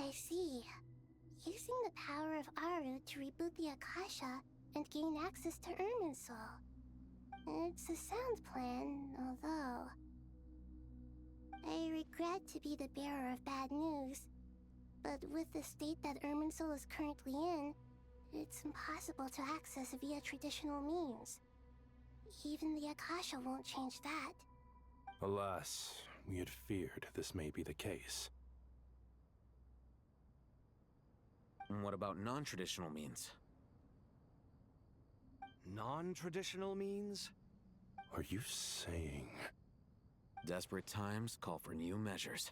I see. Using the power of Aru to reboot the Akasha and gain access to Irminsul. It's a sound plan, although... I regret to be the bearer of bad news, but with the state that Irminsul is currently in, it's impossible to access via traditional means. Even the Akasha won't change that. Alas, we had feared this may be the case. What about non-traditional means? Non-traditional means? Are you saying... Desperate times call for new measures.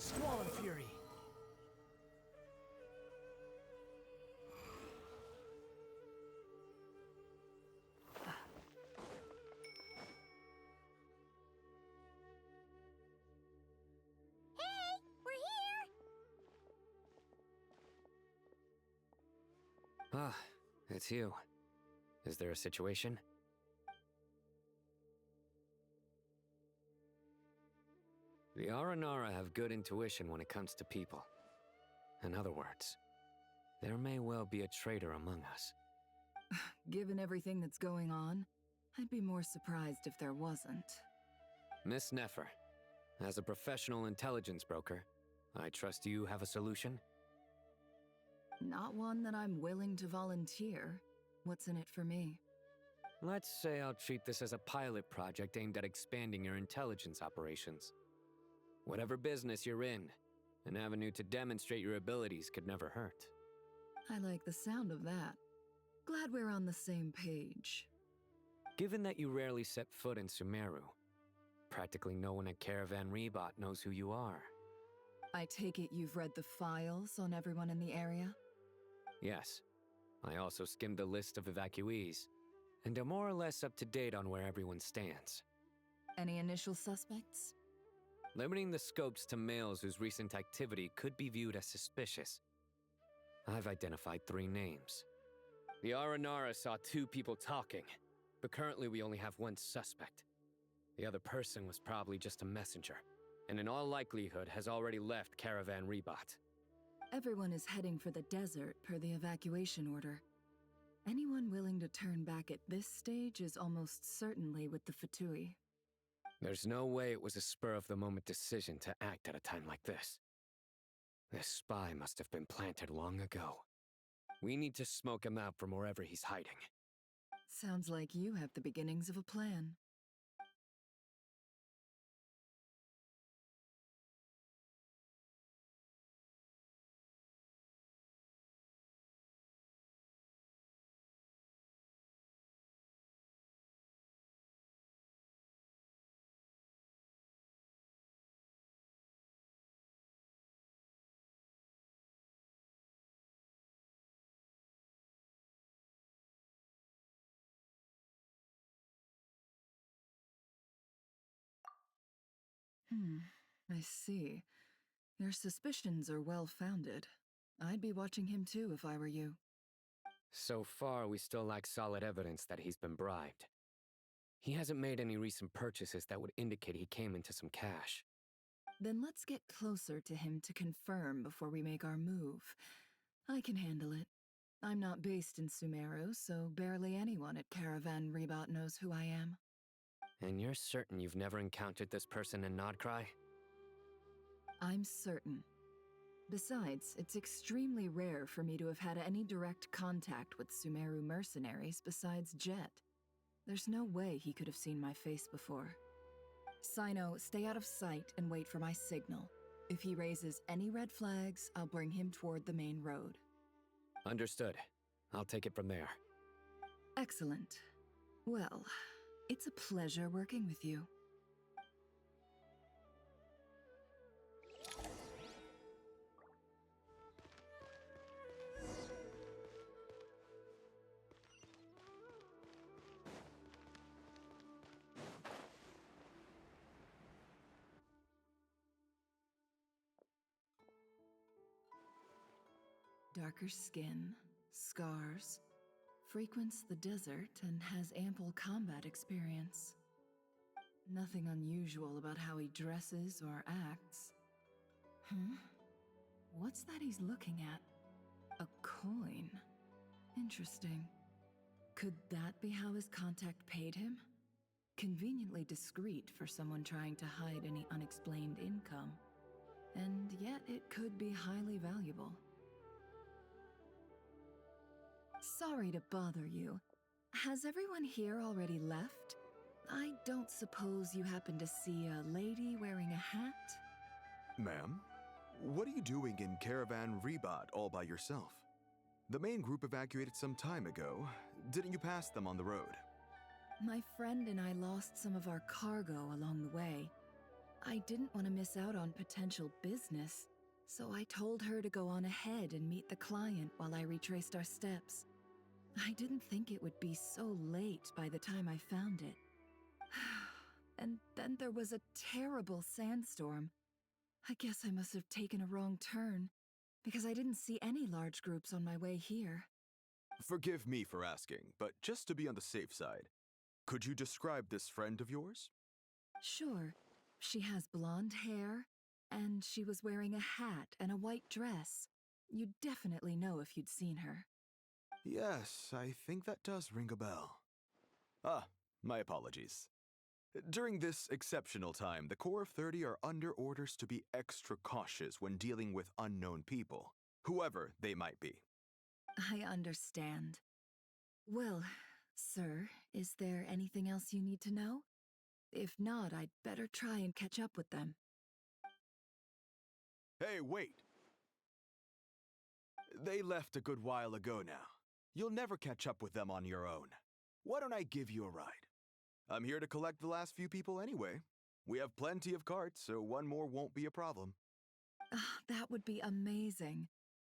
Squall and Fury. Hey! We're here! Ah, it's you. Is there a situation? The Aranara have good intuition when it comes to people. In other words, there may well be a traitor among us. Given everything that's going on, I'd be more surprised if there wasn't. Miss Nefer, as a professional intelligence broker, I trust you have a solution? Not one that I'm willing to volunteer. What's in it for me? Let's say I'll treat this as a pilot project aimed at expanding your intelligence operations. Whatever business you're in, an avenue to demonstrate your abilities could never hurt. I like the sound of that. Glad we're on the same page. Given that you rarely set foot in Sumeru, practically no one at Caravan Rebot knows who you are. I take it you've read the files on everyone in the area? Yes. I also skimmed the list of evacuees, and am more or less up to date on where everyone stands. Any initial suspects? Limiting the scopes to males whose recent activity could be viewed as suspicious. I've identified 3 names. The Aranara saw 2 people talking, but currently we only have 1 suspect. The other person was probably just a messenger, and in all likelihood has already left Caravan Rebot. Everyone is heading for the desert per the evacuation order. Anyone willing to turn back at this stage is almost certainly with the Fatui. There's no way it was a spur-of-the-moment decision to act at a time like this. This spy must have been planted long ago. We need to smoke him out from wherever he's hiding. Sounds like you have the beginnings of a plan. I see. Your suspicions are well-founded. I'd be watching him too if I were you. So far, we still lack solid evidence that he's been bribed. He hasn't made any recent purchases that would indicate he came into some cash. Then let's get closer to him to confirm before we make our move. I can handle it. I'm not based in Sumeru, so barely anyone at Caravan Rebot knows who I am. And you're certain you've never encountered this person in Nodcry? I'm certain. Besides, it's extremely rare for me to have had any direct contact with Sumeru mercenaries besides Jet. There's no way he could have seen my face before. Sino, stay out of sight and wait for my signal. If he raises any red flags, I'll bring him toward the main road. Understood. I'll take it from there. Excellent. Well, it's a pleasure working with you. Darker skin, scars, frequents the desert and has ample combat experience. Nothing unusual about how he dresses or acts. What's that he's looking at? A coin. Interesting. Could that be how his contact paid him? Conveniently discreet for someone trying to hide any unexplained income. And yet it could be highly valuable. Sorry to bother you. Has everyone here already left? I don't suppose you happen to see a lady wearing a hat? Ma'am, what are you doing in Caravan Rebat all by yourself? The main group evacuated some time ago. Didn't you pass them on the road? My friend and I lost some of our cargo along the way. I didn't want to miss out on potential business, so I told her to go on ahead and meet the client while I retraced our steps. I didn't think it would be so late by the time I found it. And then there was a terrible sandstorm. I guess I must have taken a wrong turn, because I didn't see any large groups on my way here. Forgive me for asking, but just to be on the safe side, could you describe this friend of yours? Sure. She has blonde hair, and she was wearing a hat and a white dress. You'd definitely know if you'd seen her. Yes, I think that does ring a bell. Ah, my apologies. During this exceptional time, the Corps of 30 are under orders to be extra cautious when dealing with unknown people, whoever they might be. I understand. Well, sir, is there anything else you need to know? If not, I'd better try and catch up with them. Hey, wait! They left a good while ago now. You'll never catch up with them on your own. Why don't I give you a ride? I'm here to collect the last few people anyway. We have plenty of carts, so one more won't be a problem. That would be amazing.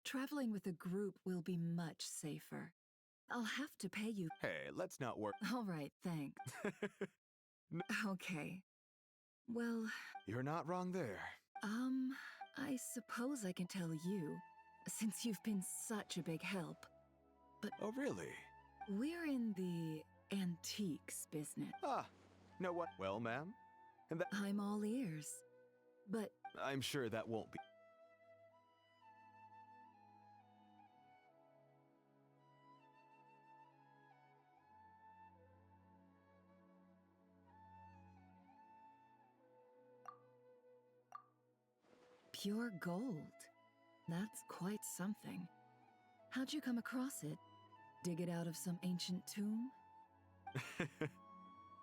Traveling with a group will be much safer. I'll have to pay you. Hey, let's not work. All right, thanks. Okay. Well, You're not wrong there. I suppose I can tell you, since you've been such a big help. Oh, really? We're in the antiques business. Ah, know what? Well, ma'am, and that I'm all ears. But I'm sure that won't be. pure gold. That's quite something. How'd you come across it? Dig it out of some ancient tomb?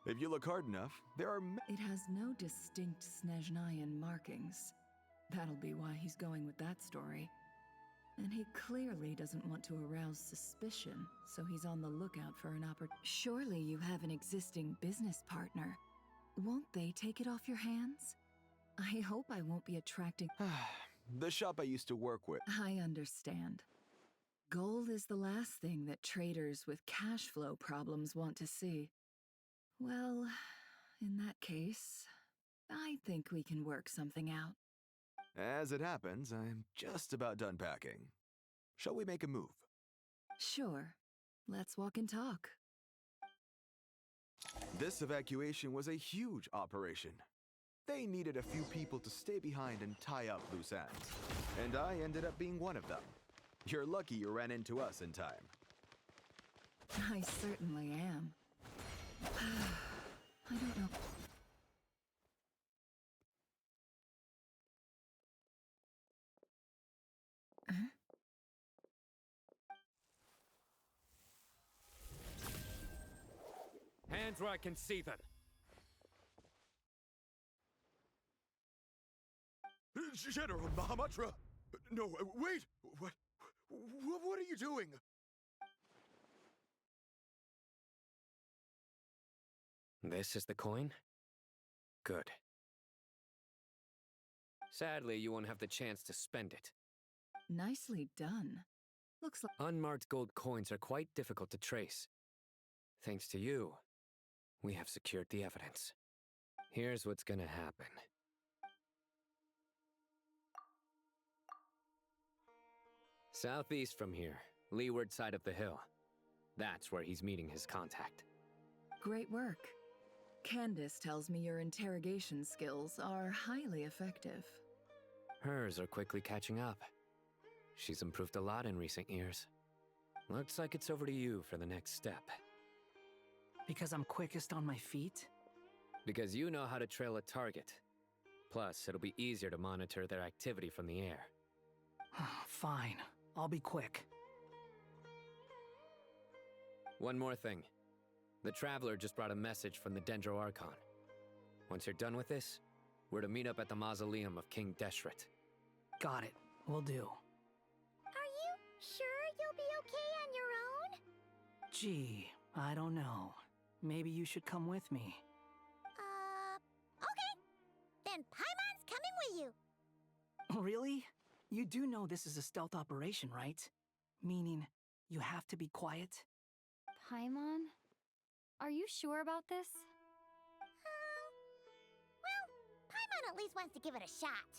If you look hard enough, there are. It has no distinct Snezhnayan markings. That'll be why he's going with that story. And he clearly doesn't want to arouse suspicion, so he's on the lookout for an opportunity. Surely you have an existing business partner. Won't they take it off your hands? I hope I won't be attracting. The shop I used to work with. I understand. Gold is the last thing that traders with cash flow problems want to see. Well, in that case, I think we can work something out. As it happens, I'm just about done packing. Shall we make a move? Sure. Let's walk and talk. This evacuation was a huge operation. They needed a few people to stay behind and tie up loose ends. And I ended up being one of them. You're lucky you ran into us in time. I certainly am. I don't know. Huh? Hands where I can see them. General Mahamatra! No, wait! What are you doing? This is the coin? Good. Sadly, you won't have the chance to spend it. Nicely done. Looks like. Unmarked gold coins are quite difficult to trace. Thanks to you, we have secured the evidence. Here's what's gonna happen. Southeast from here, leeward side of the hill. That's where he's meeting his contact. Great work. Candace tells me your interrogation skills are highly effective. Hers are quickly catching up. She's improved a lot in recent years. Looks like it's over to you for the next step. Because I'm quickest on my feet? Because you know how to trail a target. Plus, it'll be easier to monitor their activity from the air. Fine. I'll be quick. One more thing. The Traveler just brought a message from the Dendro Archon. Once you're done with this, we're to meet up at the mausoleum of King Deshret. Got it. Will do. Are you sure you'll be okay on your own? Gee, I don't know. Maybe you should come with me. Okay. Then Paimon's coming with you. Really? You do know this is a stealth operation, right? Meaning, you have to be quiet? Paimon? Are you sure about this? Well, Paimon at least wants to give it a shot.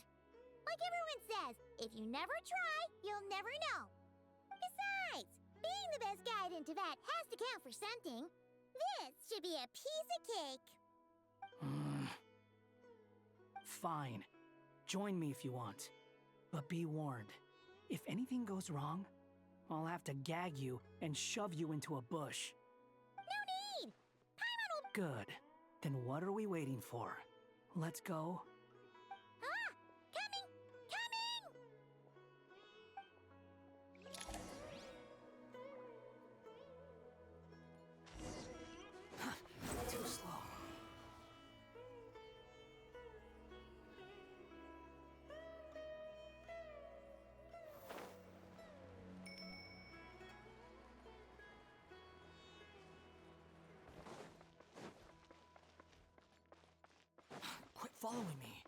Like everyone says, if you never try, you'll never know. Besides, being the best guide into that has to count for something. This should be a piece of cake. Fine. Join me if you want. But be warned, if anything goes wrong, I'll have to gag you and shove you into a bush. No need! Paimon will... Good. Then what are we waiting for? Let's go. Ah! Coming! Coming! Too slow. Quit following me.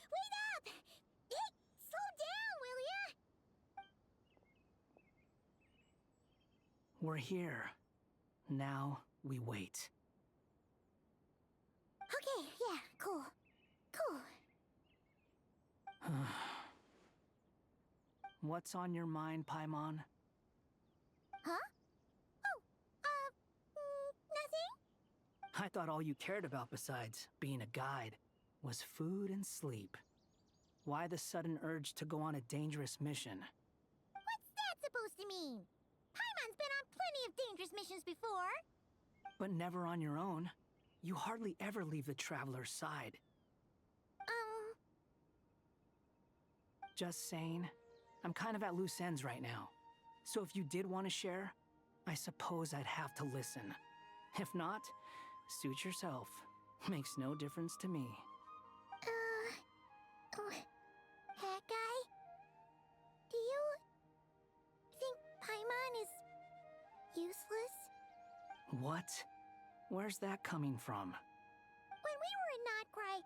Wait up! Hey, slow down, will ya? We're here. Now we wait. Okay, yeah, cool. Cool. What's on your mind, Paimon? Huh? Oh, nothing? I thought all you cared about besides being a guide was food and sleep. Why the sudden urge to go on a dangerous mission? What's that supposed to mean? Paimon's been on plenty of dangerous missions before. But never on your own. You hardly ever leave the Traveler's side. Just saying. I'm kind of at loose ends right now. So if you did want to share, I suppose I'd have to listen. If not, suit yourself. Makes no difference to me. Hat guy? Do you think Paimon is useless? What? Where's that coming from? When we were in Notcry,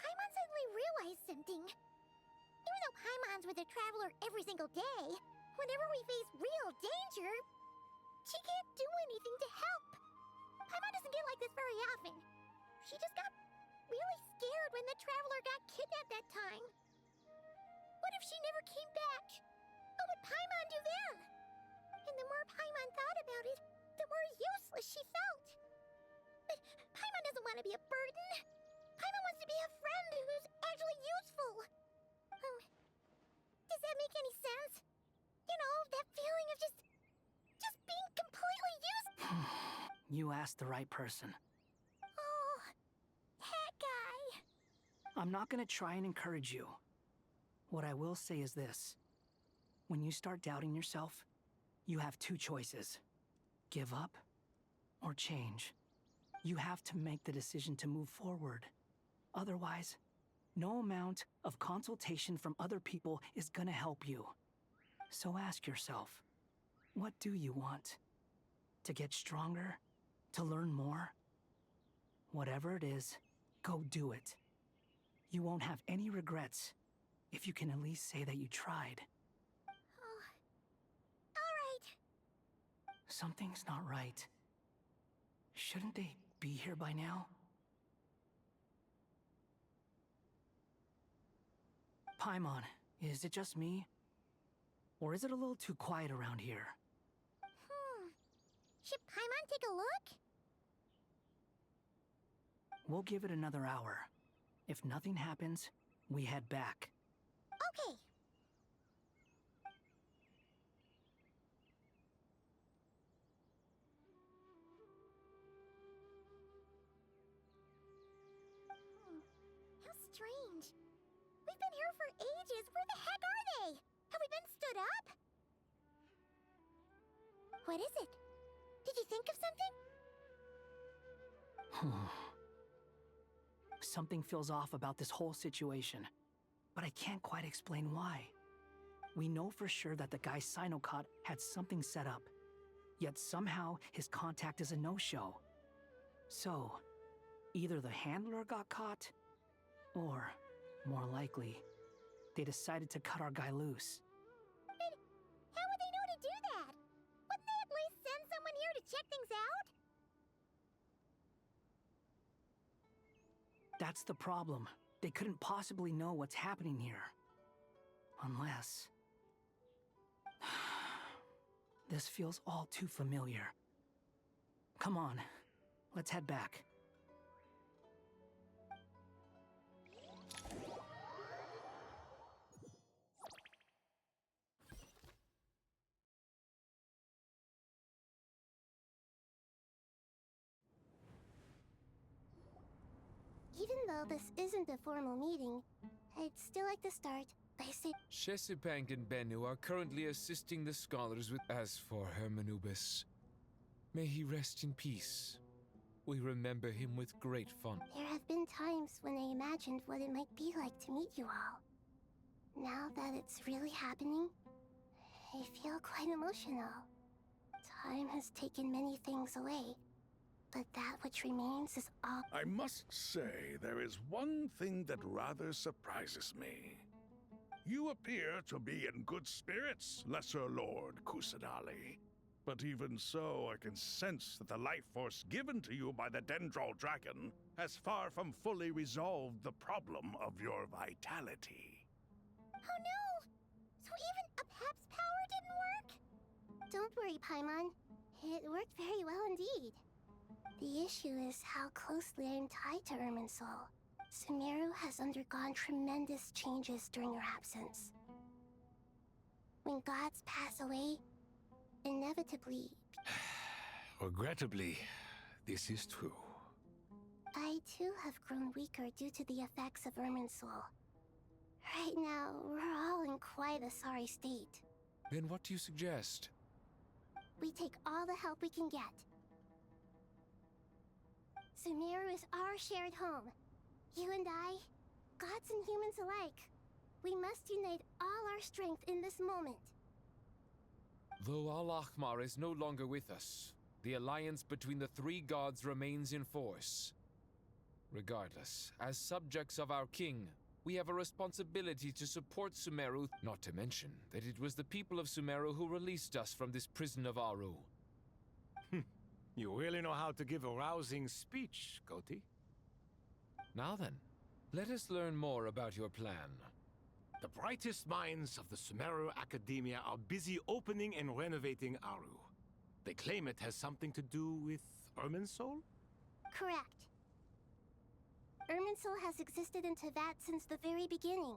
Paimon suddenly realized something. Even though Paimon's with a Traveler every single day, whenever we face real danger, she can't do anything to help. Paimon doesn't get like this very often. She just got really scared when the Traveler got kidnapped that time. What if she never came back? What would Paimon do then? And the more Paimon thought about it, the more useless she felt. But Paimon doesn't want to be a burden. Paimon wants to be a friend who's actually useful. that make any sense? You know, that feeling of just being completely useless. You asked the right person. Oh, that guy. I'm not gonna try and encourage you. What I will say is this. When you start doubting yourself, you have two choices. Give up or change. You have to make the decision to move forward. Otherwise, no amount of consultation from other people is gonna help you. So ask yourself, what do you want? To get stronger? To learn more? Whatever it is, go do it. You won't have any regrets if you can at least say that you tried. Oh, all right. Something's not right. Shouldn't they be here by now? Paimon, is it just me? Or is it a little too quiet around here? Should Paimon take a look? We'll give it another hour. If nothing happens, we head back. Okay. How strange. We've been here for ages. Where the heck are they? Have we been stood up? What is it? Did you think of something? Something feels off about this whole situation, but I can't quite explain why. We know for sure that the guy Sinocot had something set up, yet somehow his contact is a no-show. So, either the handler got caught, or, more likely, they decided to cut our guy loose. But how would they know to do that? Wouldn't they at least send someone here to check things out? That's the problem. They couldn't possibly know what's happening here. Unless... This feels all too familiar. Come on, let's head back. Even though this isn't a formal meeting, I'd still like to start by saying... Shesipank and Bennu are currently assisting the scholars with... As for Hermanubis, may he rest in peace. We remember him with great fondness. There have been times when I imagined what it might be like to meet you all. Now that it's really happening, I feel quite emotional. Time has taken many things away, but that which remains is all... I must say, there is one thing that rather surprises me. You appear to be in good spirits, Lesser Lord Kusadali. But even so, I can sense that the life force given to you by the Dendral Dragon has far from fully resolved the problem of your vitality. Oh no! So even Apep's power didn't work? Don't worry, Paimon. It worked very well indeed. The issue is how closely I'm tied to Irminsul. Sumeru has undergone tremendous changes during your absence. When gods pass away, inevitably... Regrettably, this is true. I too have grown weaker due to the effects of Irminsul. Right now, we're all in quite a sorry state. Then what do you suggest? We take all the help we can get. Sumeru is our shared home. You and I, gods and humans alike. We must unite all our strength in this moment. Though Al-Ahmar is no longer with us, the alliance between the three gods remains in force. Regardless, as subjects of our king, we have a responsibility to support Sumeru, not to mention that it was the people of Sumeru who released us from this prison of Aru. You really know how to give a rousing speech, Koti. Now then, let us learn more about your plan. The brightest minds of the Sumeru Academia are busy opening and renovating Aru. They claim it has something to do with Irminsul? Correct. Irminsul has existed in Teyvat since the very beginning.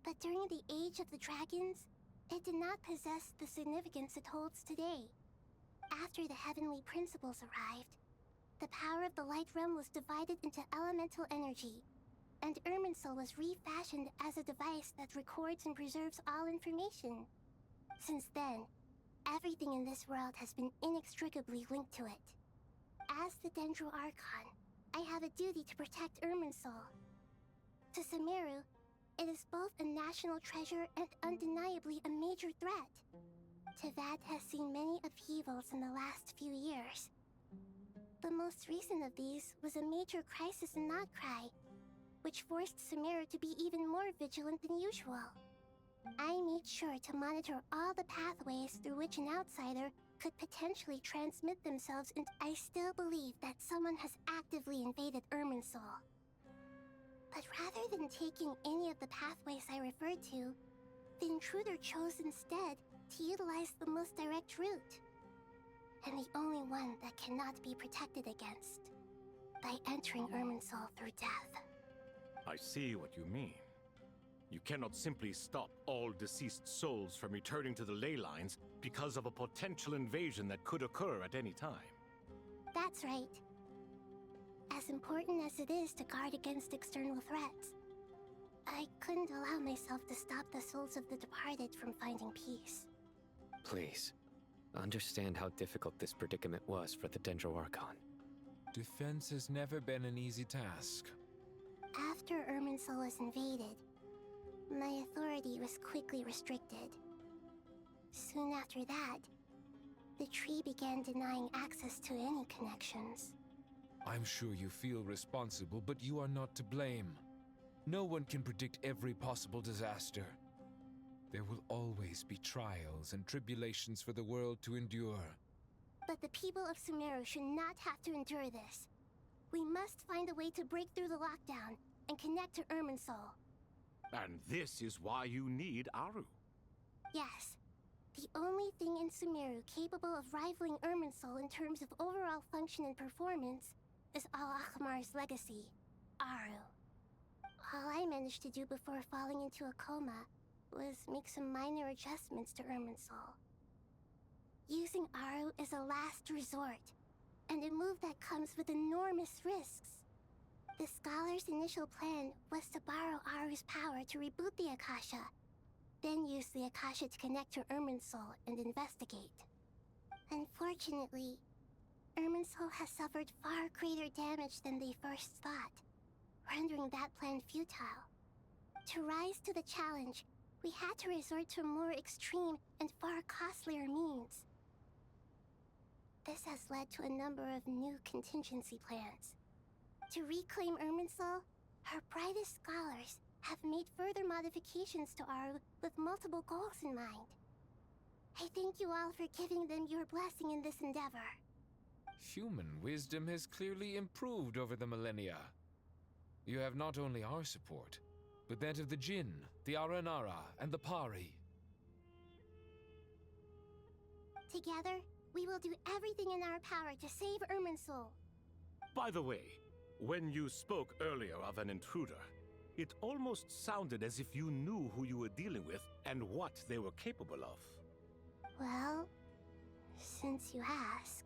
But during the Age of the Dragons, it did not possess the significance it holds today. After the heavenly principles arrived, the power of the Light Realm was divided into elemental energy, and Irminsul was refashioned as a device that records and preserves all information. Since then, everything in this world has been inextricably linked to it. As the Dendro Archon, I have a duty to protect Irminsul. To Sumeru, it is both a national treasure and undeniably a major threat. Teyvat has seen many upheavals in the last few years. The most recent of these was a major crisis in Notcry, which forced Sumeru to be even more vigilant than usual. I made sure to monitor all the pathways through which an outsider could potentially transmit themselves, and I still believe that someone has actively invaded Irminsul. But rather than taking any of the pathways I referred to, the intruder chose instead to utilize the most direct route, and the only one that cannot be protected against, by entering Irminsul through death. I see what you mean. You cannot simply stop all deceased souls from returning to the ley lines because of a potential invasion that could occur at any time. That's right. As important as it is to guard against external threats, I couldn't allow myself to stop the souls of the departed from finding peace. Please, understand how difficult this predicament was for the Dendro Archon. Defense has never been an easy task. After Irminsul was invaded, my authority was quickly restricted. Soon after that, the tree began denying access to any connections. I'm sure you feel responsible, but you are not to blame. No one can predict every possible disaster. There will always be trials and tribulations for the world to endure. But the people of Sumeru should not have to endure this. We must find a way to break through the lockdown and connect to Irminsul. And this is why you need Aru. Yes. The only thing in Sumeru capable of rivaling Irminsul in terms of overall function and performance is Al-Akhmar's legacy, Aru. All I managed to do before falling into a coma was make some minor adjustments to Irminsul. Using Aru is a last resort, and a move that comes with enormous risks. The Scholar's initial plan was to borrow Aru's power to reboot the Akasha, then use the Akasha to connect to Irminsul and investigate. Unfortunately, Irminsul has suffered far greater damage than they first thought, rendering that plan futile. To rise to the challenge, we had to resort to more extreme and far costlier means. This has led to a number of new contingency plans. To reclaim Irminsul, her brightest scholars have made further modifications to Aru with multiple goals in mind. I thank you all for giving them your blessing in this endeavor. Human wisdom has clearly improved over the millennia. You have not only our support, but that of the Jinn, the Aranara, and the Pari. Together, we will do everything in our power to save Irminsul. By the way, when you spoke earlier of an intruder, it almost sounded as if you knew who you were dealing with and what they were capable of. Well, since you ask.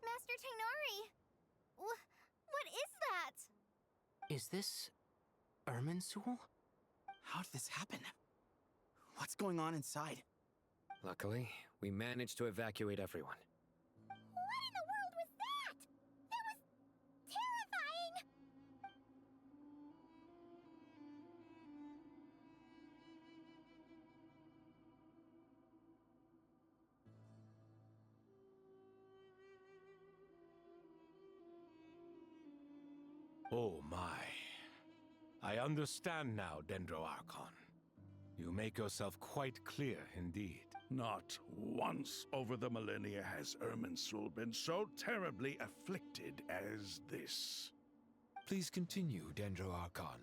Master Tainari! What is that? Is this Irminsul? How did this happen? What's going on inside? Luckily, we managed to evacuate everyone. What in the world was that? That was terrifying! Oh my. I understand now, Dendro Archon. You make yourself quite clear indeed. Not once over the millennia has Irminsul been so terribly afflicted as this. Please continue, Dendro Archon.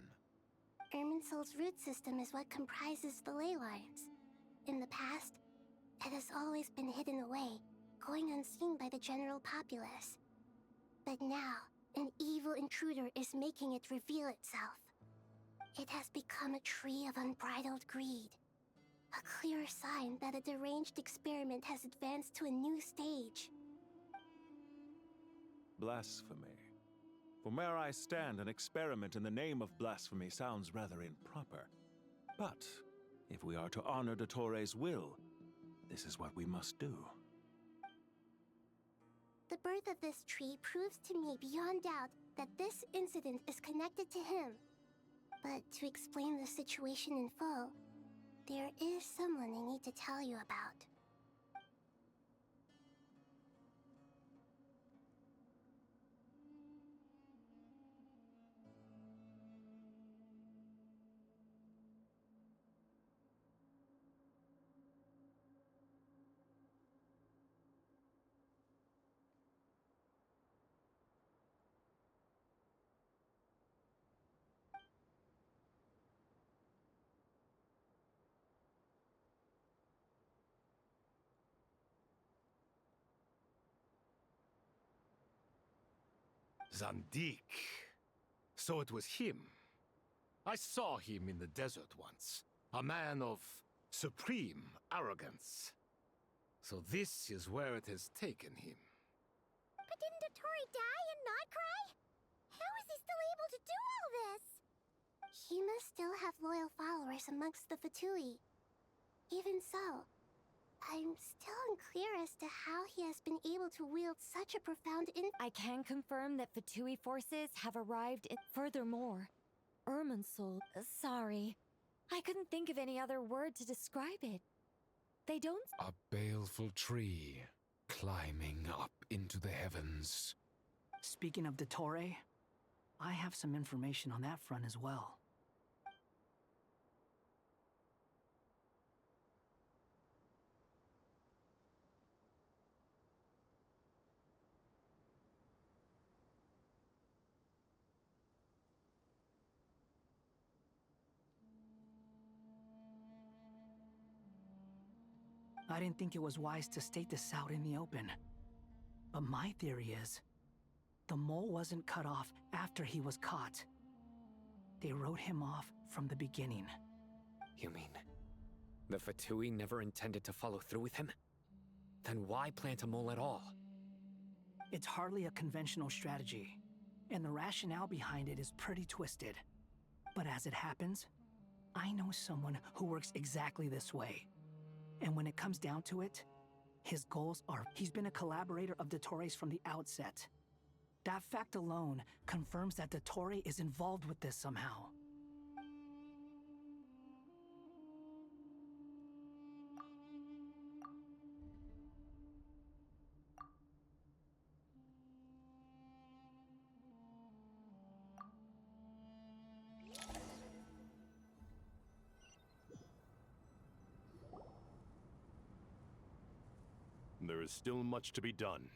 Irminsul's root system is what comprises the ley lines. In the past, it has always been hidden away, going unseen by the general populace. But now, an evil intruder is making it reveal itself. It has become a tree of unbridled greed. A clear sign that a deranged experiment has advanced to a new stage. Blasphemy. From where I stand, an experiment in the name of blasphemy sounds rather improper. But if we are to honor Dottores' will, this is what we must do. The birth of this tree proves to me beyond doubt that this incident is connected to him. But to explain the situation in full, there is someone I need to tell you about. Zandik. So it was him. I saw him in the desert once. A man of supreme arrogance. So this is where it has taken him. But didn't Dottore die and not cry? How is he still able to do all this? He must still have loyal followers amongst the Fatui. Even so, I'm still unclear as to how he has been able to wield such a profound I can confirm that Fatui forces have arrived in— Furthermore, Irminsul— sorry. I couldn't think of any other word to describe it. They don't— A baleful tree climbing up into the heavens. Speaking of Dottore, I have some information on that front as well. I didn't think it was wise to state this out in the open. But my theory is, the mole wasn't cut off after he was caught. They wrote him off from the beginning. You mean, the Fatui never intended to follow through with him? Then why plant a mole at all? It's hardly a conventional strategy, and the rationale behind it is pretty twisted. But as it happens, I know someone who works exactly this way. And when it comes down to it, his goals are he's been a collaborator of Dottore's from the outset. That fact alone confirms that Dottore is involved with this somehow. There is still much to be done.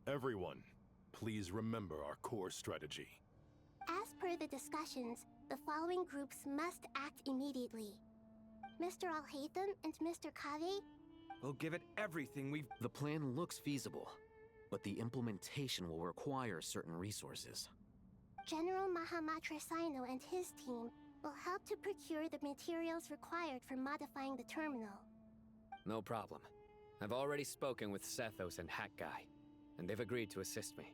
Everyone, please remember our core strategy. As per the discussions, the following groups must act immediately. Mr. Alhaitham and Mr. Kave. We'll give it everything we've— The plan looks feasible, but the implementation will require certain resources. General Mahamatra Sino and his team will help to procure the materials required for modifying the terminal. No problem. I've already spoken with Sethos and Hat Guy, and they've agreed to assist me.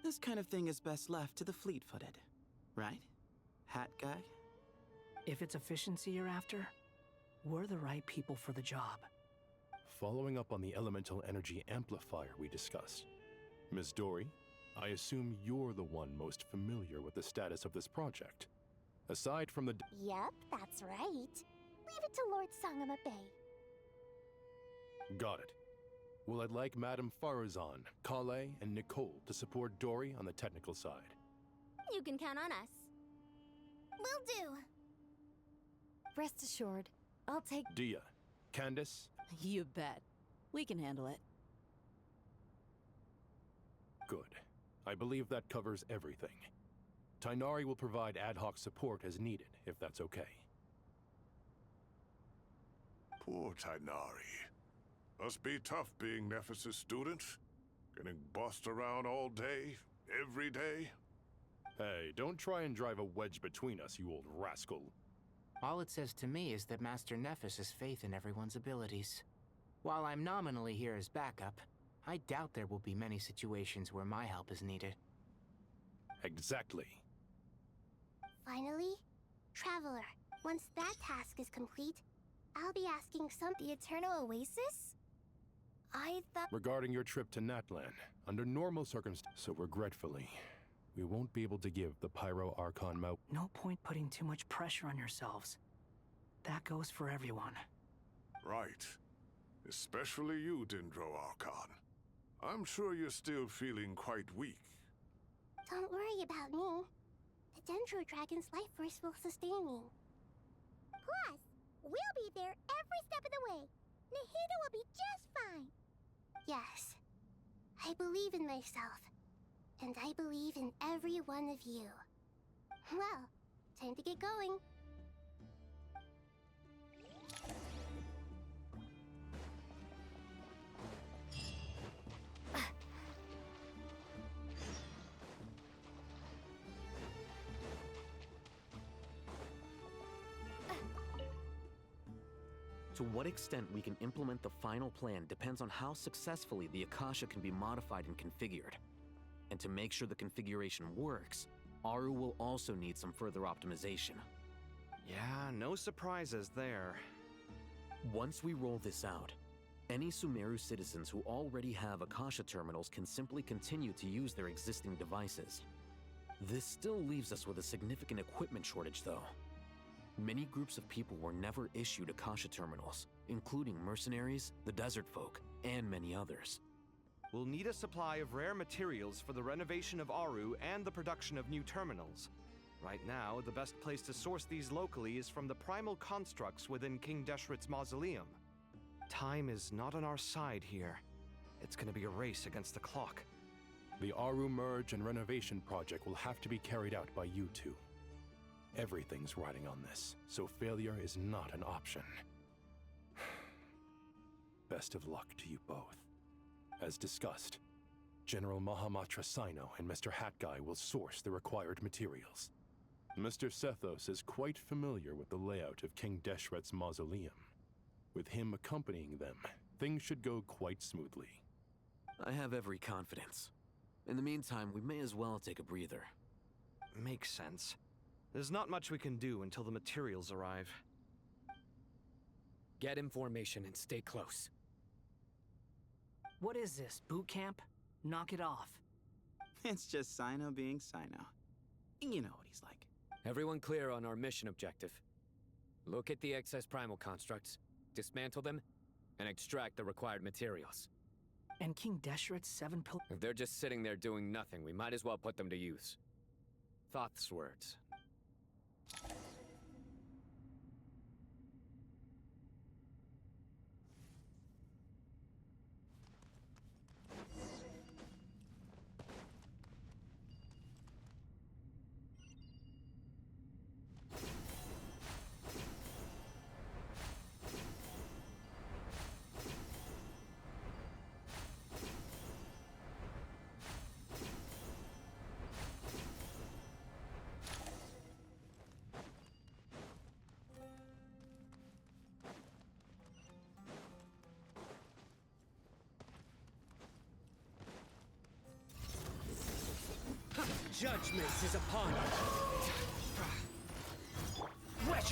This kind of thing is best left to the fleet-footed, right? Hat guy? If it's efficiency you're after, we're the right people for the job. Following up on the elemental energy amplifier we discussed, Ms. Dory, I assume you're the one most familiar with the status of this project. Aside from the... Yep, that's right. Leave it to Lord Sangama Bay. Got it. Well, I'd like Madame Farazan, Kale, and Nicole to support Dory on the technical side. You can count on us. Will do. Rest assured, I'll take. Dia, Candace, You bet. We can handle it. good. I believe that covers everything. Tainari will provide ad hoc support as needed, if that's okay. Poor Tainari. Must be tough being Nephis' student. Getting bossed around all day, every day. Hey, don't try and drive a wedge between us, you old rascal. All it says to me is that Master Nephis has faith in everyone's abilities. While I'm nominally here as backup, I doubt there will be many situations where my help is needed. Exactly. Finally, Traveler, once that task is complete, I'll be asking the Eternal Oasis? I thought... Regarding your trip to Natlan, under normal circumstances, so regretfully, we won't be able to give the Pyro Archon Mount. No point putting too much pressure on yourselves. That goes for everyone. Right. Especially you, Dendro Archon. I'm sure you're still feeling quite weak. Don't worry about me. The Dendro Dragon's life force will sustain me. Plus, we'll be there every step of the way. Nahida will be just fine. Yes. I believe in myself. And I believe in every one of you. Well, time to get going. To what extent we can implement the final plan depends on how successfully the Akasha can be modified and configured. And to make sure the configuration works, Aru will also need some further optimization. Yeah, no surprises there. Once we roll this out, any Sumeru citizens who already have Akasha terminals can simply continue to use their existing devices. This still leaves us with a significant equipment shortage, though. Many groups of people were never issued Akasha terminals, including mercenaries, the desert folk, and many others. We'll need a supply of rare materials for the renovation of Aru and the production of new terminals. Right now, the best place to source these locally is from the primal constructs within King Deshret's mausoleum. Time is not on our side here. It's gonna be a race against the clock. The Aru merge and renovation project will have to be carried out by you two. Everything's riding on this, so failure is not an option. Best of luck to you both. As discussed, General Mahamatra Sino and Mr. Hat Guy will source the required materials. Mr. Sethos is quite familiar with the layout of King Deshret's mausoleum. With him accompanying them, things should go quite smoothly. I have every confidence. In the meantime, we may as well take a breather. Makes sense. There's not much we can do until the materials arrive. Get information and stay close. What is this, boot camp? Knock it off. It's just Sino being Sino. You know what he's like. Everyone clear on our mission objective. Look at the excess primal constructs, dismantle them, and extract the required materials. And King Deshret's 7 pillars. If they're just sitting there doing nothing, we might as well put them to use. Thoth's words. Judgment is upon us.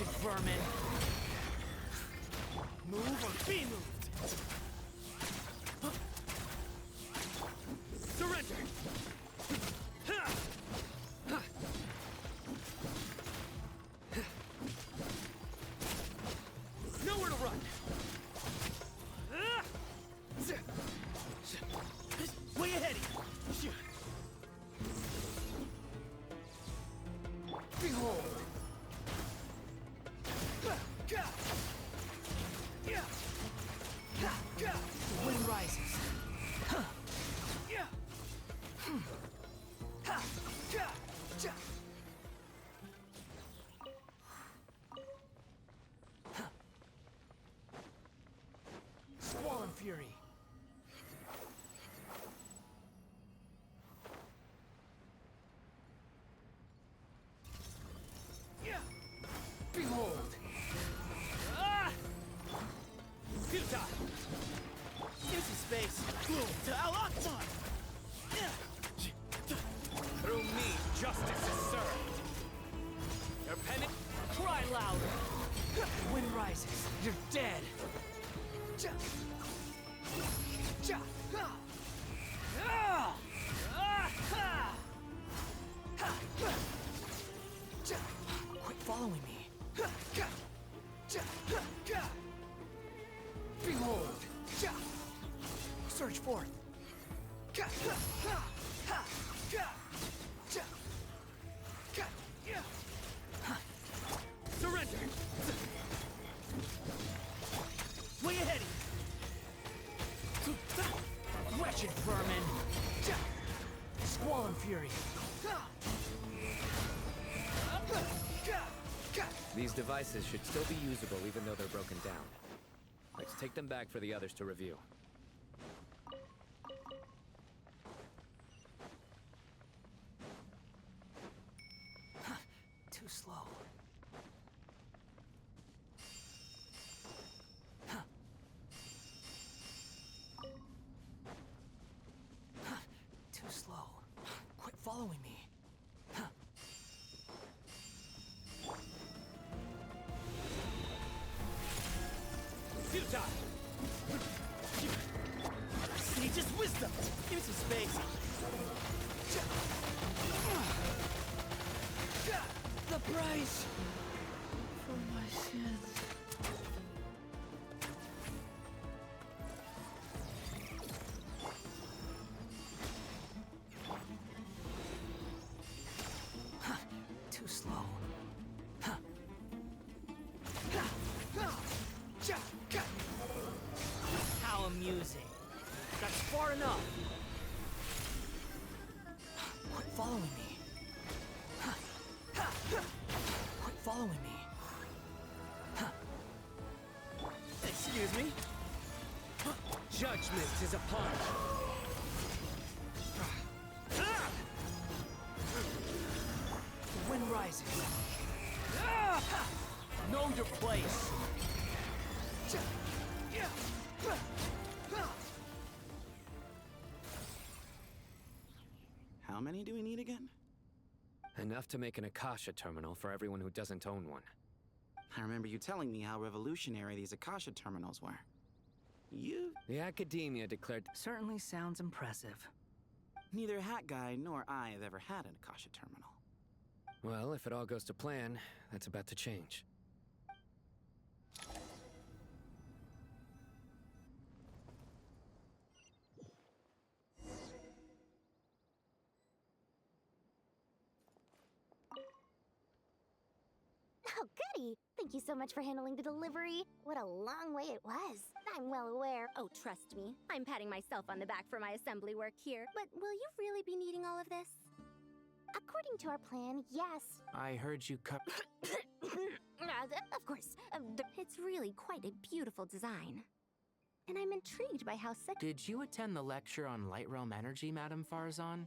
Wretched vermin! Move or be moved! Surrender! Nowhere to run! Way ahead of you! Behold! The wind rises. Squall and fury. Behold! Futile! Empty space! To Al-Akbar! Through me, justice is served. Your penitent. Cry louder! The wind rises. You're dead! Quit following me! Behold! Surge forth! Surrender! Way ahead of you! Wretched vermin! Squall and fury! These devices should still be usable even though they're broken down. Let's take them back for the others to review. Too slow. Too slow. Quit following me. Futile! Sage's wisdom! Give me some space! The price for my sins. Too slow. How amusing. That's far enough. Quit following me. Quit following me. Excuse me? Judgment is upon you. The wind rises. Know your place. How many do we need again? Enough to make an Akasha terminal for everyone who doesn't own one. I remember you telling me how revolutionary these Akasha terminals were. The academia declared. Certainly sounds impressive. Neither Hat Guy nor I have ever had an Akasha terminal. Well, if it all goes to plan, that's about to change. Oh, goody! Thank you so much for handling the delivery. What a long way it was. I'm well aware. Oh, trust me. I'm patting myself on the back for my assembly work here. But will you really be needing all of this? According to our plan, yes. I heard you cut. Of course. It's really quite a beautiful design. And I'm intrigued by how Did you attend the lecture on Light Realm Energy, Madame Farzan?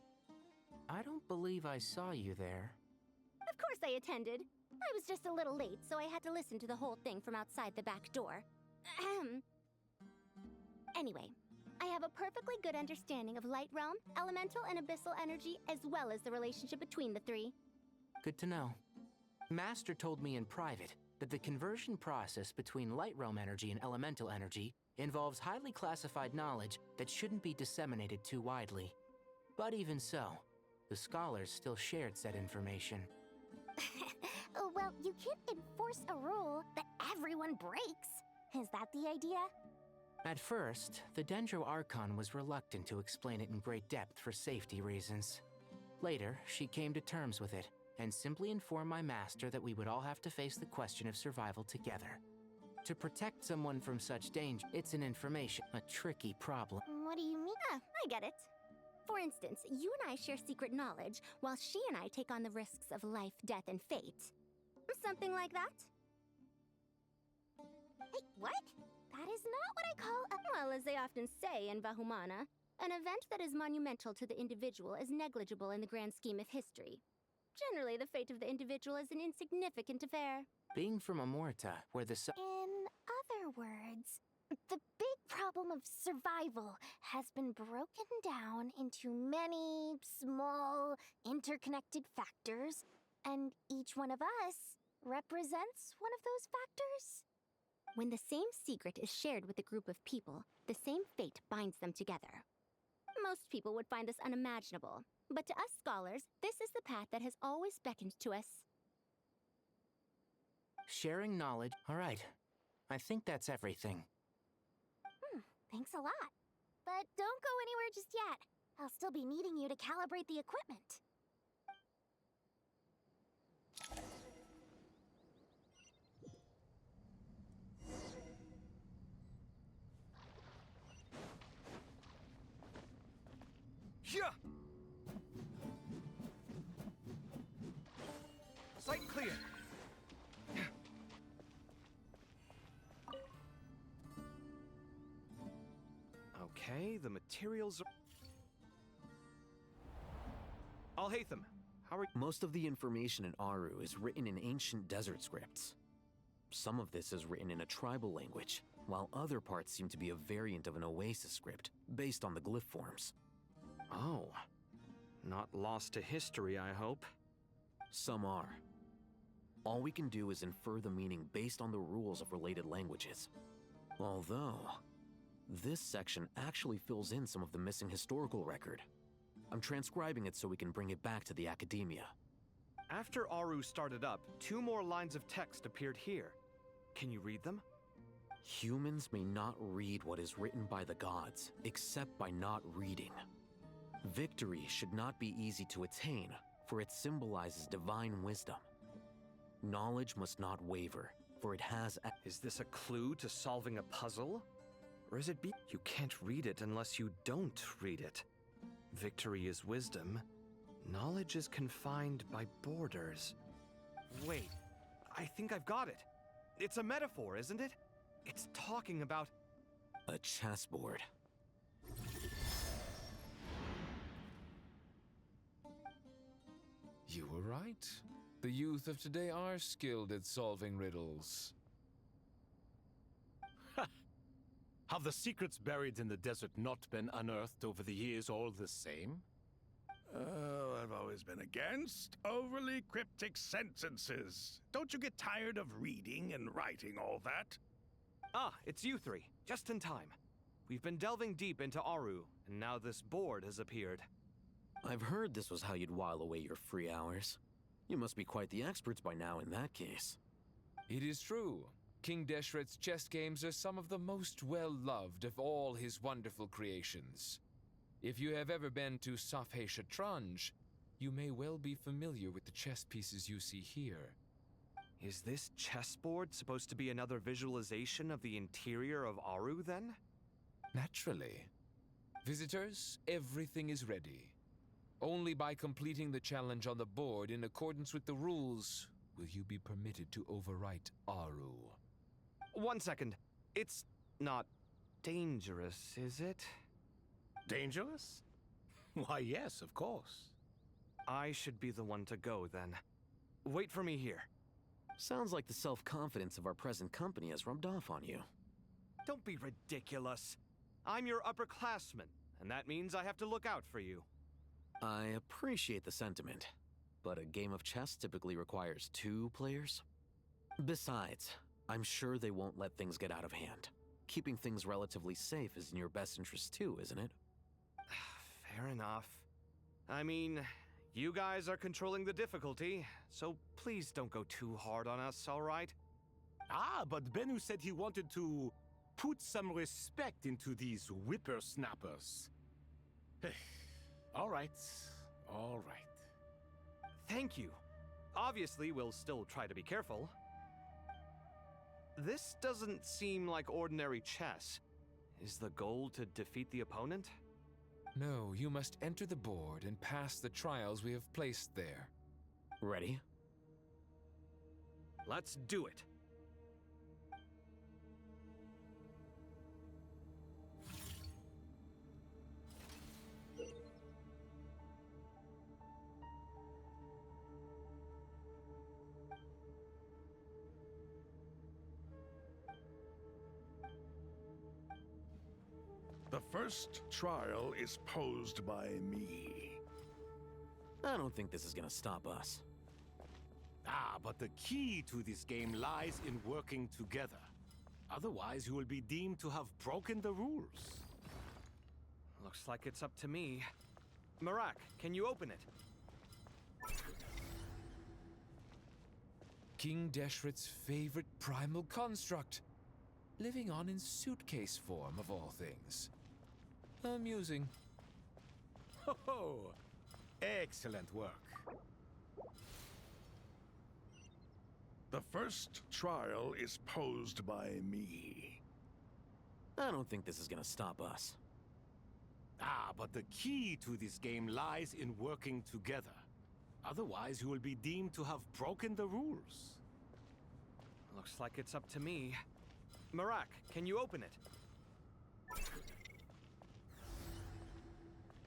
I don't believe I saw you there. Of course I attended. I was just a little late, so I had to listen to the whole thing from outside the back door. Anyway, I have a perfectly good understanding of Light Realm, Elemental, and Abyssal energy, as well as the relationship between the three. Good to know. Master told me in private that the conversion process between light realm energy and elemental energy involves highly classified knowledge that shouldn't be disseminated too widely. But even so, the scholars still shared said information. Well, you can't enforce a rule that everyone breaks. Is that the idea? At first, the Dendro Archon was reluctant to explain it in great depth for safety reasons. Later, she came to terms with it, and simply informed my master that we would all have to face the question of survival together. To protect someone from such danger, it's an information, a tricky problem. What do you mean? I get it. For instance, you and I share secret knowledge, while she and I take on the risks of life, death, and fate. Something like that? Hey, what? That is not what I call a— Well, as they often say in Bahumana, an event that is monumental to the individual is negligible in the grand scheme of history. Generally, the fate of the individual is an insignificant affair. Being from Amorta, where the In other words, the big problem of survival has been broken down into many small, interconnected factors, and each one of us represents one of those factors. When the same secret is shared with a group of people, the same fate binds them together. Most people would find this unimaginable, but to us scholars, this is the path that has always beckoned to us. sharing knowledge. All right, I think that's everything. Thanks a lot. But don't go anywhere just yet. I'll still be needing you to calibrate the equipment. Yeah! Sight clear. Okay, the materials are... Alhaitham, how are you? Most of the information in Aru is written in ancient desert scripts. Some of this is written in a tribal language, while other parts seem to be a variant of an oasis script, based on the glyph forms. Oh. Not lost to history, I hope. Some are. All we can do is infer the meaning based on the rules of related languages. Although, this section actually fills in some of the missing historical record. I'm transcribing it so we can bring it back to the academia. After Aru started up, 2 more lines of text appeared here. Can you read them? Humans may not read what is written by the gods, except by not reading. Victory should not be easy to attain, for it symbolizes divine wisdom. Knowledge must not waver, for it has... Is this a clue to solving a puzzle? Or is it you can't read it unless you don't read it? Victory is wisdom. Knowledge is confined by borders. Wait, I think I've got it. It's a metaphor, isn't it? It's talking about... a chessboard. You were right. The youth of today are skilled at solving riddles. Have the secrets buried in the desert not been unearthed over the years all the same? Oh, I've always been against overly cryptic sentences. Don't you get tired of reading and writing all that? Ah, it's you 3. Just in time. We've been delving deep into Aru, and now this board has appeared. I've heard this was how you'd while away your free hours. You must be quite the experts by now in that case. It is true. King Deshret's chess games are some of the most well-loved of all his wonderful creations. If you have ever been to Safhe Shatranj, you may well be familiar with the chess pieces you see here. Is this chessboard supposed to be another visualization of the interior of Aru, then? Naturally. Visitors, everything is ready. Only by completing the challenge on the board in accordance with the rules will you be permitted to overwrite Aru. 1 second. It's not dangerous, is it? Dangerous? Why, yes, of course. I should be the one to go, then. Wait for me here. Sounds like the self-confidence of our present company has rubbed off on you. Don't be ridiculous. I'm your upperclassman, and that means I have to look out for you. I appreciate the sentiment, but a game of chess typically requires 2 players. Besides, I'm sure they won't let things get out of hand. Keeping things relatively safe is in your best interest too, isn't it? Fair enough. I mean, you guys are controlling the difficulty, so please don't go too hard on us, alright? Ah, but Bennu said he wanted to put some respect into these whippersnappers. All right. Thank you. Obviously, we'll still try to be careful. This doesn't seem like ordinary chess. Is the goal to defeat the opponent? No, you must enter the board and pass the trials we have placed there. Ready? Let's do it. The first trial is posed by me. I don't think this is gonna stop us. Ah, but the key to this game lies in working together. Otherwise, you will be deemed to have broken the rules. Looks like it's up to me. Marak, can you open it? King Deshret's favorite primal construct. Living on in suitcase form, of all things. Amusing. Ho ho! Excellent work. The first trial is posed by me. I don't think this is gonna stop us. Ah, but the key to this game lies in working together. Otherwise, you will be deemed to have broken the rules. Looks like it's up to me. Marak, can you open it?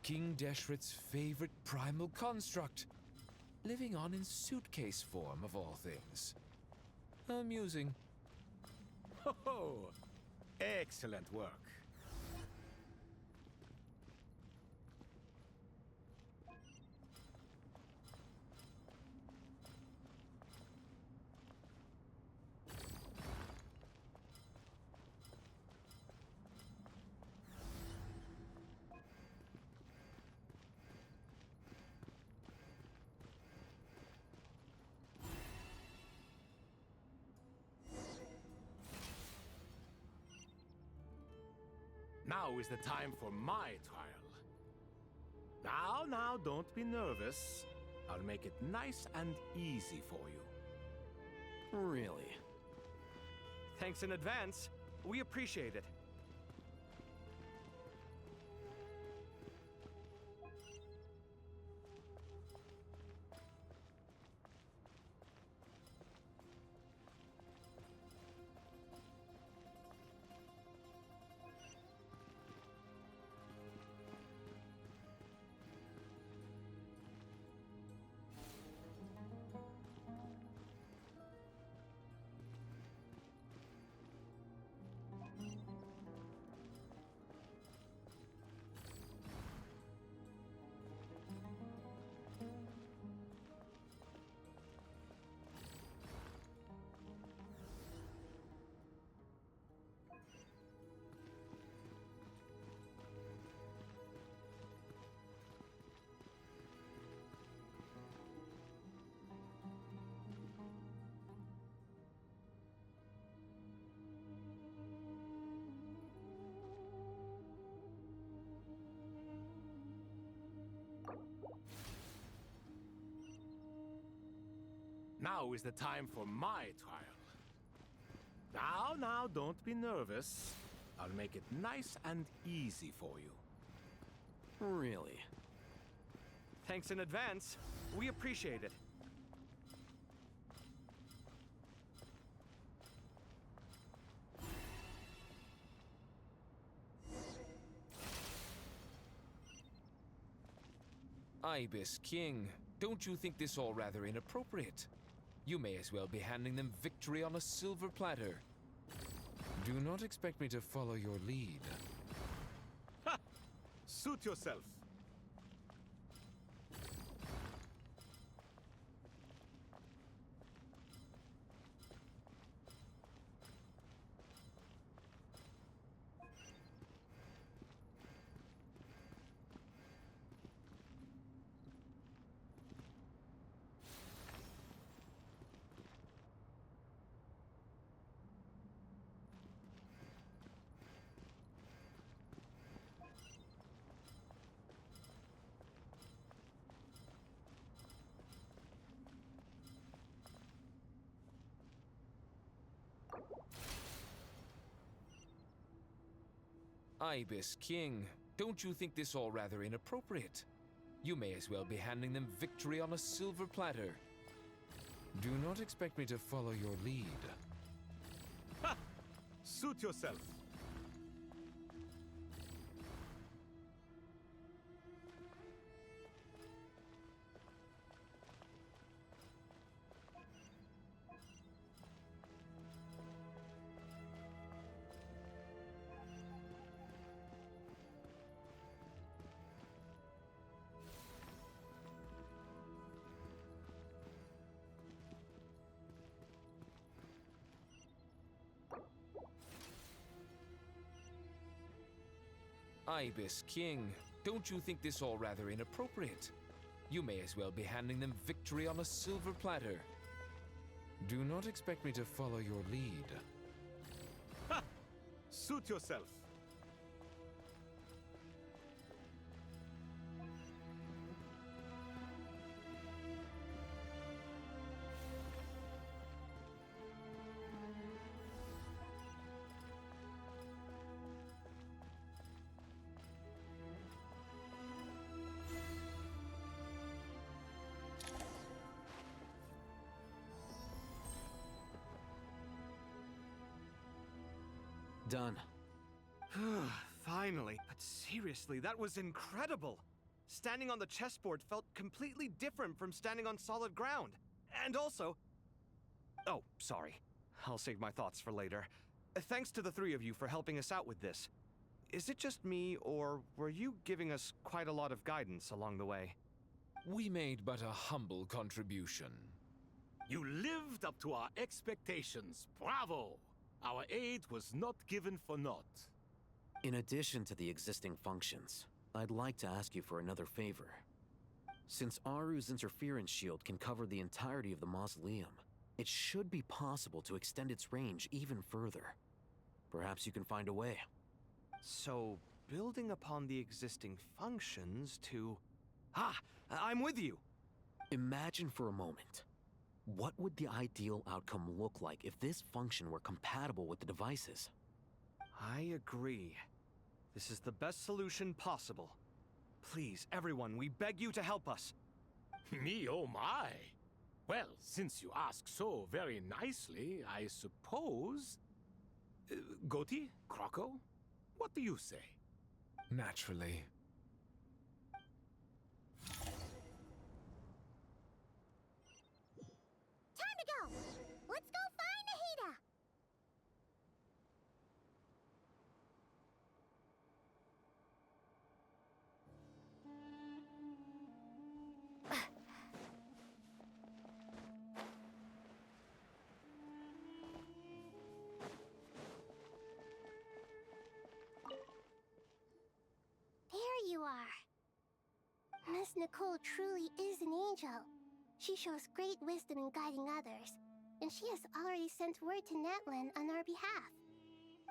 King Deshret's favorite primal construct. Living on in suitcase form, of all things. Amusing. Ho ho! Excellent work. Now is the time for my trial. Now, don't be nervous. I'll make it nice and easy for you. Really? Thanks in advance. We appreciate it. Now is the time for my trial. Now, don't be nervous. I'll make it nice and easy for you. Really? Thanks in advance. We appreciate it. Ibis King, don't you think this all rather inappropriate? You may as well be handing them victory on a silver platter. Do not expect me to follow your lead. Ha! Suit yourself. Ibis King, don't you think this all rather inappropriate? You may as well be handing them victory on a silver platter. Do not expect me to follow your lead. Ha! Suit yourself. Ibis King, don't you think this all rather inappropriate? You may as well be handing them victory on a silver platter. Do not expect me to follow your lead. Ha! Suit yourself. Done. Finally. But seriously, that was incredible. Standing on the chessboard felt completely different from standing on solid ground. And also... Oh, sorry. I'll save my thoughts for later. Thanks to the three of you for helping us out with this. Is it just me, or were you giving us quite a lot of guidance along the way? We made but a humble contribution. You lived up to our expectations. Bravo! Our aid was not given for naught. In addition to the existing functions, I'd like to ask you for another favor. Since Aru's interference shield can cover the entirety of the mausoleum, it should be possible to extend its range even further. Perhaps you can find a way. So, building upon the existing functions to... Ah! I'm with you! Imagine for a moment. What would the ideal outcome look like if this function were compatible with the devices? I agree. This is the best solution possible. Please, everyone, we beg you to help us. Me, oh my! Well, since you ask so very nicely, I suppose... Goti? Croco? What do you say? Naturally. Time to go! Let's go find Nahida! There you are. Miss Nicole truly is an angel. She shows great wisdom in guiding others, and she has already sent word to Natlan on our behalf.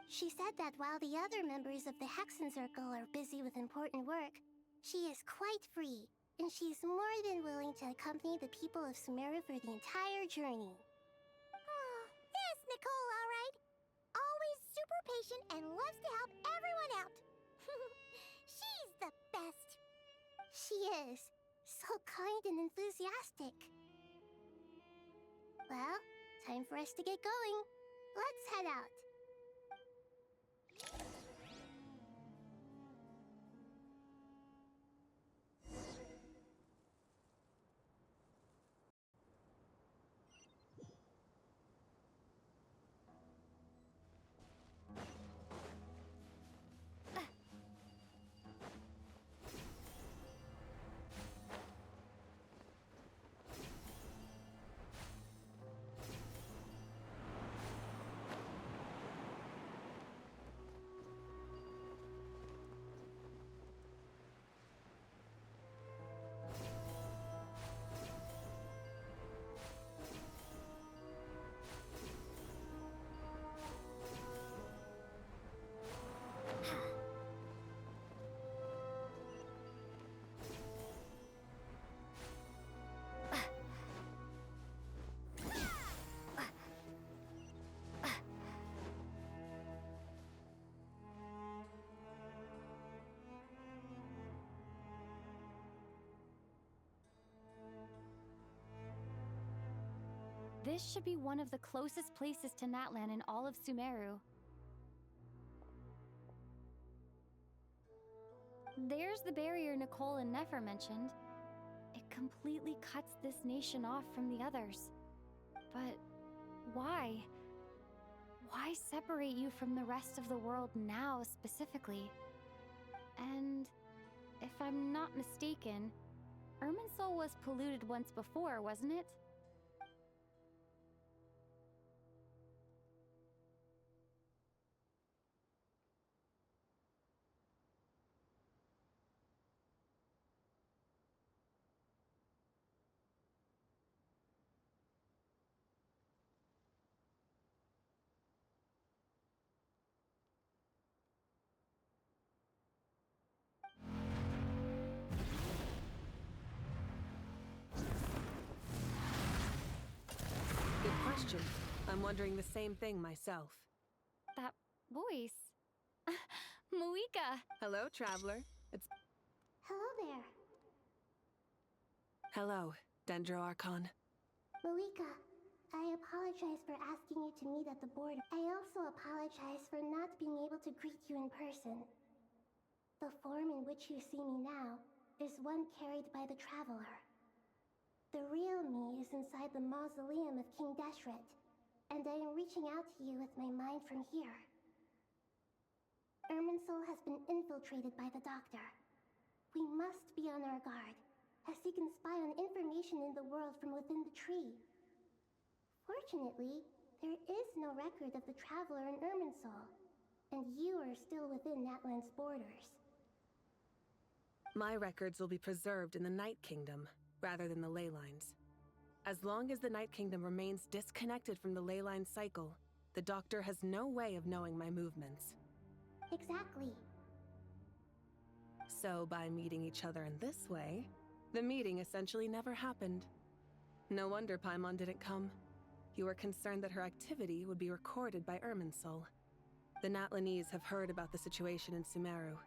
She said that while the other members of the Hexen Circle are busy with important work, she is quite free, and she is more than willing to accompany the people of Sumeru for the entire journey. Oh, that's Nicole, all right. Always super patient and loves to help everyone out. She's the best. She is. So kind and enthusiastic. Well, time for us to get going. Let's head out. This should be one of the closest places to Natlan in all of Sumeru. There's the barrier Nicole and Nefer mentioned. It completely cuts this nation off from the others. But why? Why separate you from the rest of the world now, specifically? And if I'm not mistaken, Irminsul was polluted once before, wasn't it? Good question. I'm wondering the same thing myself. That voice. Muika! Hello, traveler. It's... Hello there. Hello, Dendro Archon. Muika, I apologize for asking you to meet at the border. I also apologize for not being able to greet you in person. The form in which you see me now is one carried by the Traveler. The real me is inside the mausoleum of King Deshret, and I am reaching out to you with my mind from here. Irminsul has been infiltrated by the Doctor. We must be on our guard, as he can spy on information in the world from within the tree. Fortunately, there is no record of the Traveler in Irminsul, and you are still within Natlan's borders. My records will be preserved in the Night Kingdom, rather than the ley lines. As long as the Night Kingdom remains disconnected from the ley line cycle, the Doctor has no way of knowing my movements. Exactly. So by meeting each other in this way, the meeting essentially never happened. No wonder Paimon didn't come. You were concerned that her activity would be recorded by Irminsul. The Natlanese have heard about the situation in Sumeru.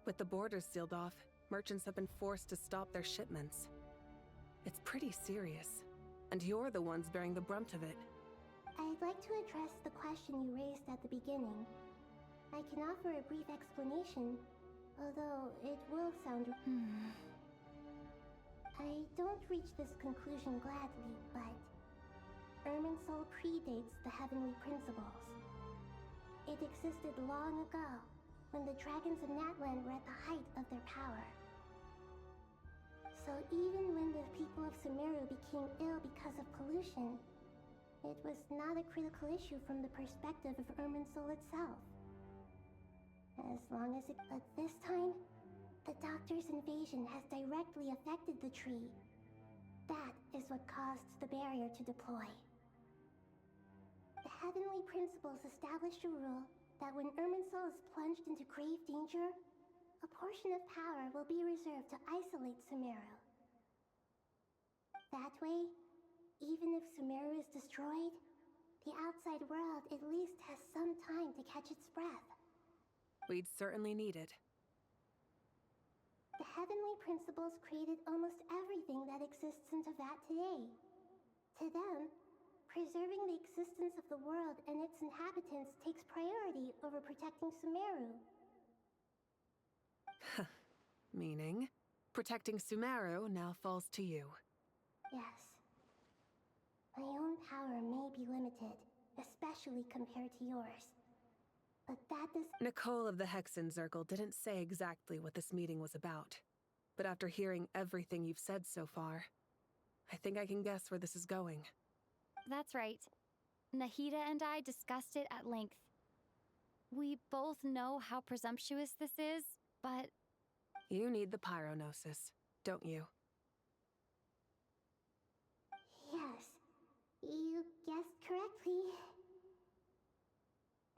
With the borders sealed off, merchants have been forced to stop their shipments. It's pretty serious, and you're the ones bearing the brunt of it. I'd like to address the question you raised at the beginning. I can offer a brief explanation, although it will sound... I don't reach this conclusion gladly, but... Irminsul predates the Heavenly Principles. It existed long ago, when the dragons of Natlan were at the height of their power. So even when the people of Sumeru became ill because of pollution, it was not a critical issue from the perspective of Irminsul itself. As long as it... But this time, the Doctor's invasion has directly affected the tree. That is what caused the barrier to deploy. The Heavenly Principles established a rule that when Irminsul is plunged into grave danger, a portion of power will be reserved to isolate Sumeru. That way, even if Sumeru is destroyed, the outside world at least has some time to catch its breath. We'd certainly need it. The Heavenly Principles created almost everything that exists in Teyvat today. To them, preserving the existence of the world and its inhabitants takes priority over protecting Sumeru. Meaning, protecting Sumeru now falls to you. Yes. My own power may be limited, especially compared to yours. But that does... Nicole of the Hexen Circle didn't say exactly what this meeting was about. But after hearing everything you've said so far, I think I can guess where this is going. That's right. Nahida and I discussed it at length. We both know how presumptuous this is, but... You need the pyronosis, don't you? Yes, you guessed correctly.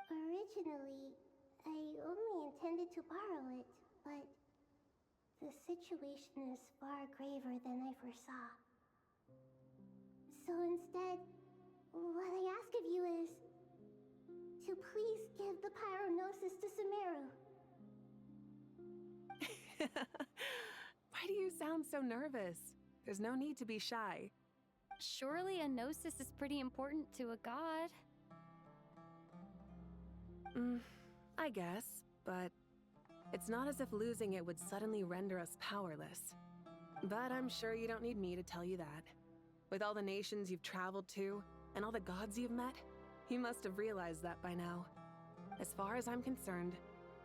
Originally, I only intended to borrow it, but the situation is far graver than I foresaw. So instead, what I ask of you is to please give the pyronosis to Sumeru. Why do you sound so nervous? There's no need to be shy. Surely a gnosis is pretty important to a god. I guess, but it's not as if losing it would suddenly render us powerless. But I'm sure you don't need me to tell you that. With all the nations you've traveled to, and all the gods you've met, you must have realized that by now. As far as I'm concerned,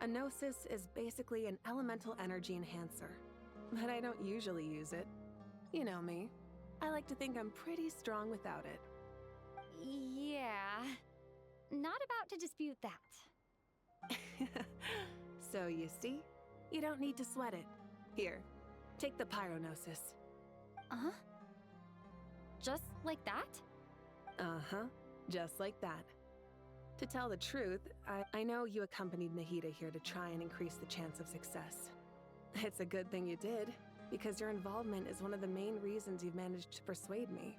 a gnosis is basically an elemental energy enhancer. But I don't usually use it. You know me. I like to think I'm pretty strong without it. Yeah. Not about to dispute that. So you see, you don't need to sweat it. Here, take the pyronosis. Uh-huh. Just like that? Uh-huh, just like that. To tell the truth, I know you accompanied Nahida here to try and increase the chance of success. It's a good thing you did, because your involvement is one of the main reasons you've managed to persuade me.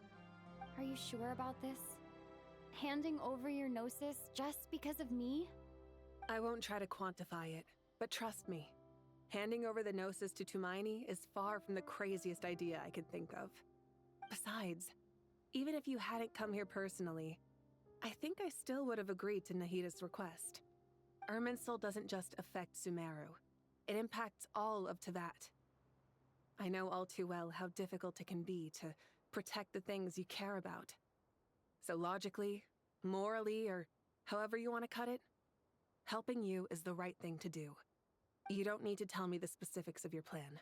Are you sure about this? Handing over your gnosis just because of me? I won't try to quantify it, but trust me. Handing over the gnosis to Tumaini is far from the craziest idea I could think of. Besides, even if you hadn't come here personally, I think I still would have agreed to Nahida's request. Irminsul doesn't just affect Sumeru. It impacts all of Teyvat. I know all too well how difficult it can be to protect the things you care about. So logically, morally, or however you want to cut it, helping you is the right thing to do. You don't need to tell me the specifics of your plan.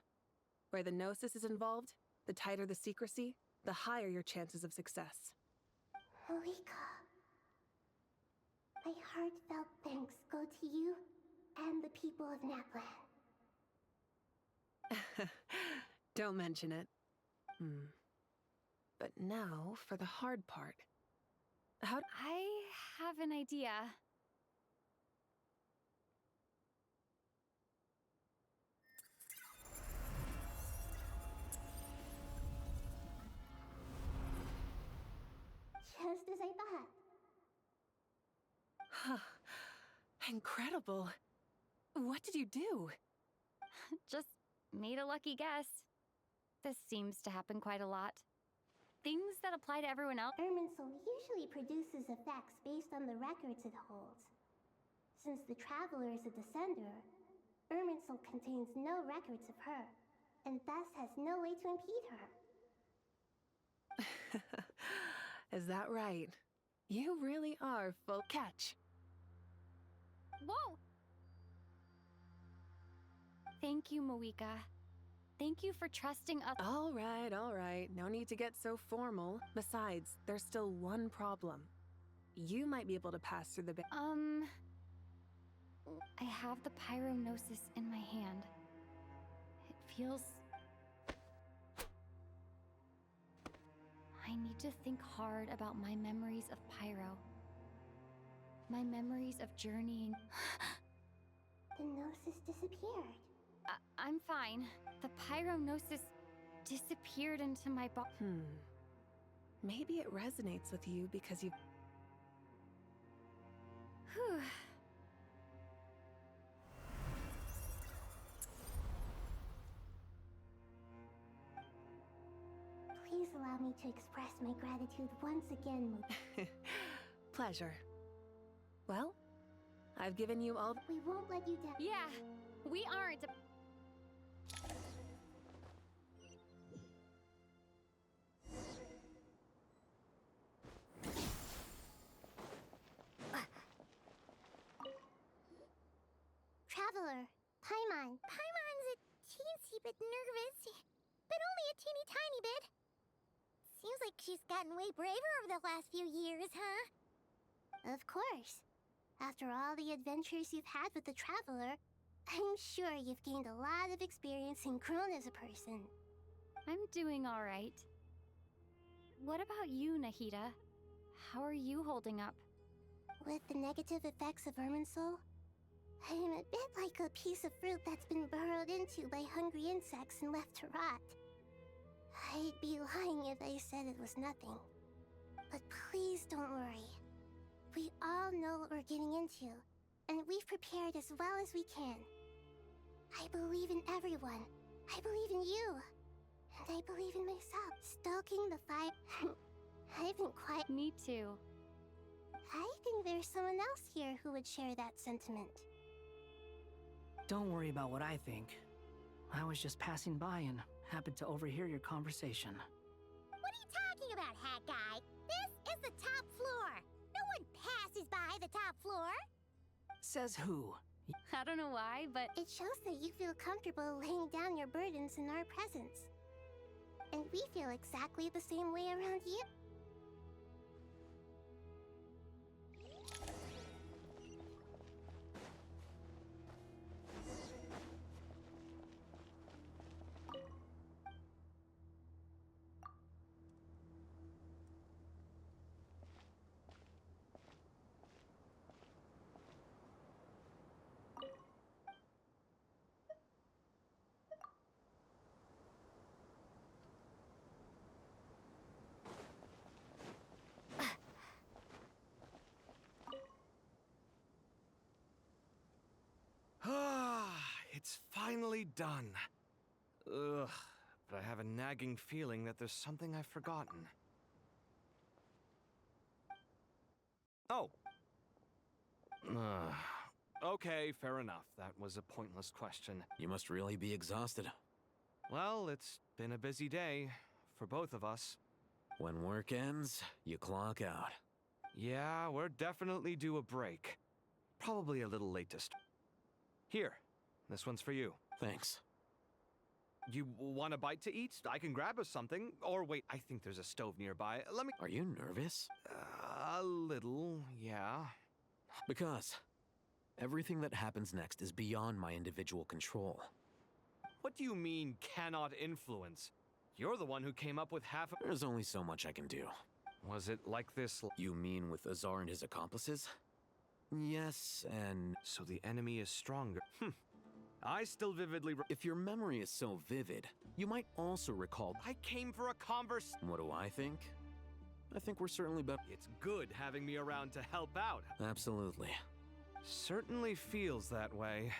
Where the Gnosis is involved, the tighter the secrecy, the higher your chances of success. Moika. My heartfelt thanks go to you and the people of Naplan. Don't mention it. But now for the hard part. I have an idea. Just as I thought. Incredible. What did you do? Just made a lucky guess. This seems to happen quite a lot. Things that apply to everyone else. Irminsul usually produces effects based on the records it holds. Since the Traveler is a descender, Irminsul contains no records of her, and thus has no way to impede her. Is that right? You really are full catch. Whoa! Thank you, Moika. Thank you for trusting us. All right. No need to get so formal. Besides, there's still one problem. You might be able to pass through the I have the pyronosis in my hand. It feels... I need to think hard about my memories of Pyro. My memories of journeying. The Gnosis disappeared. I'm fine. The pyronosis disappeared into my body. Maybe it resonates with you because you... Whew. Please allow me to express my gratitude once again, Moika. Pleasure. Well, I've given you all... We won't let you down. Yeah, we aren't. Traveler, Paimon. Paimon's a teensy bit nervous, but only a teeny tiny bit. Seems like she's gotten way braver over the last few years, huh? Of course. After all the adventures you've had with the Traveler, I'm sure you've gained a lot of experience and grown as a person. I'm doing all right. What about you, Nahida? How are you holding up? With the negative effects of Irminsul, I'm a bit like a piece of fruit that's been burrowed into by hungry insects and left to rot. I'd be lying if I said it was nothing. But please don't worry. We all know what we're getting into, and we've prepared as well as we can. I believe in everyone. I believe in you. And I believe in myself. Stoking the fire... I haven't quite. Me too. I think there's someone else here who would share that sentiment. Don't worry about what I think. I was just passing by and happened to overhear your conversation. What are you talking about, Hat Guy? This is the top floor. No one passes by the top floor. Says who? I don't know why, but It shows that you feel comfortable laying down your burdens in our presence. And we feel exactly the same way around you. Ah, it's finally done. Ugh, but I have a nagging feeling that there's something I've forgotten. Oh. Okay, fair enough. That was a pointless question. You must really be exhausted. Well, it's been a busy day for both of us. When work ends, you clock out. Yeah, we're definitely due a break. Probably a little late to Here, this one's for you. Thanks. You want a bite to eat? I can grab us something. Or wait, I think there's a stove nearby. Let me... Are you nervous? A little, yeah. Because everything that happens next is beyond my individual control. What do you mean, cannot influence? You're the one who came up with half of... There's only so much I can do. Was it like this? You mean with Azar and his accomplices? Yes, and... So the enemy is stronger. I still vividly... If your memory is so vivid, you might also recall... I came for a converse... What do I think? I think we're certainly better. It's good having me around to help out. Absolutely. Certainly feels that way.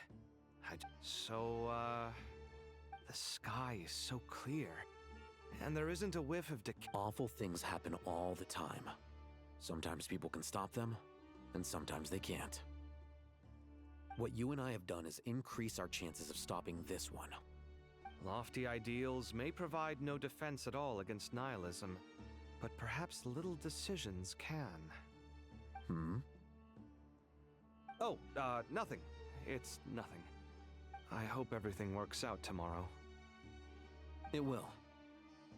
The sky is so clear. And there isn't a whiff of decay. Awful things happen all the time. Sometimes people can stop them, and sometimes they can't. What you and I have done is increase our chances of stopping this one. Lofty ideals may provide no defense at all against nihilism, but perhaps little decisions can. Oh, nothing. It's nothing. I hope everything works out tomorrow. It will.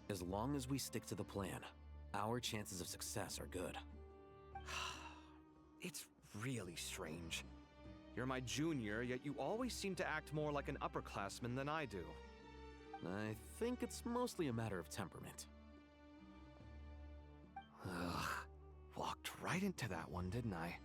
As long as we stick to the plan, our chances of success are good. It's really strange. You're my junior, yet you always seem to act more like an upperclassman than I do. I think it's mostly a matter of temperament. Ugh. Walked right into that one, didn't I?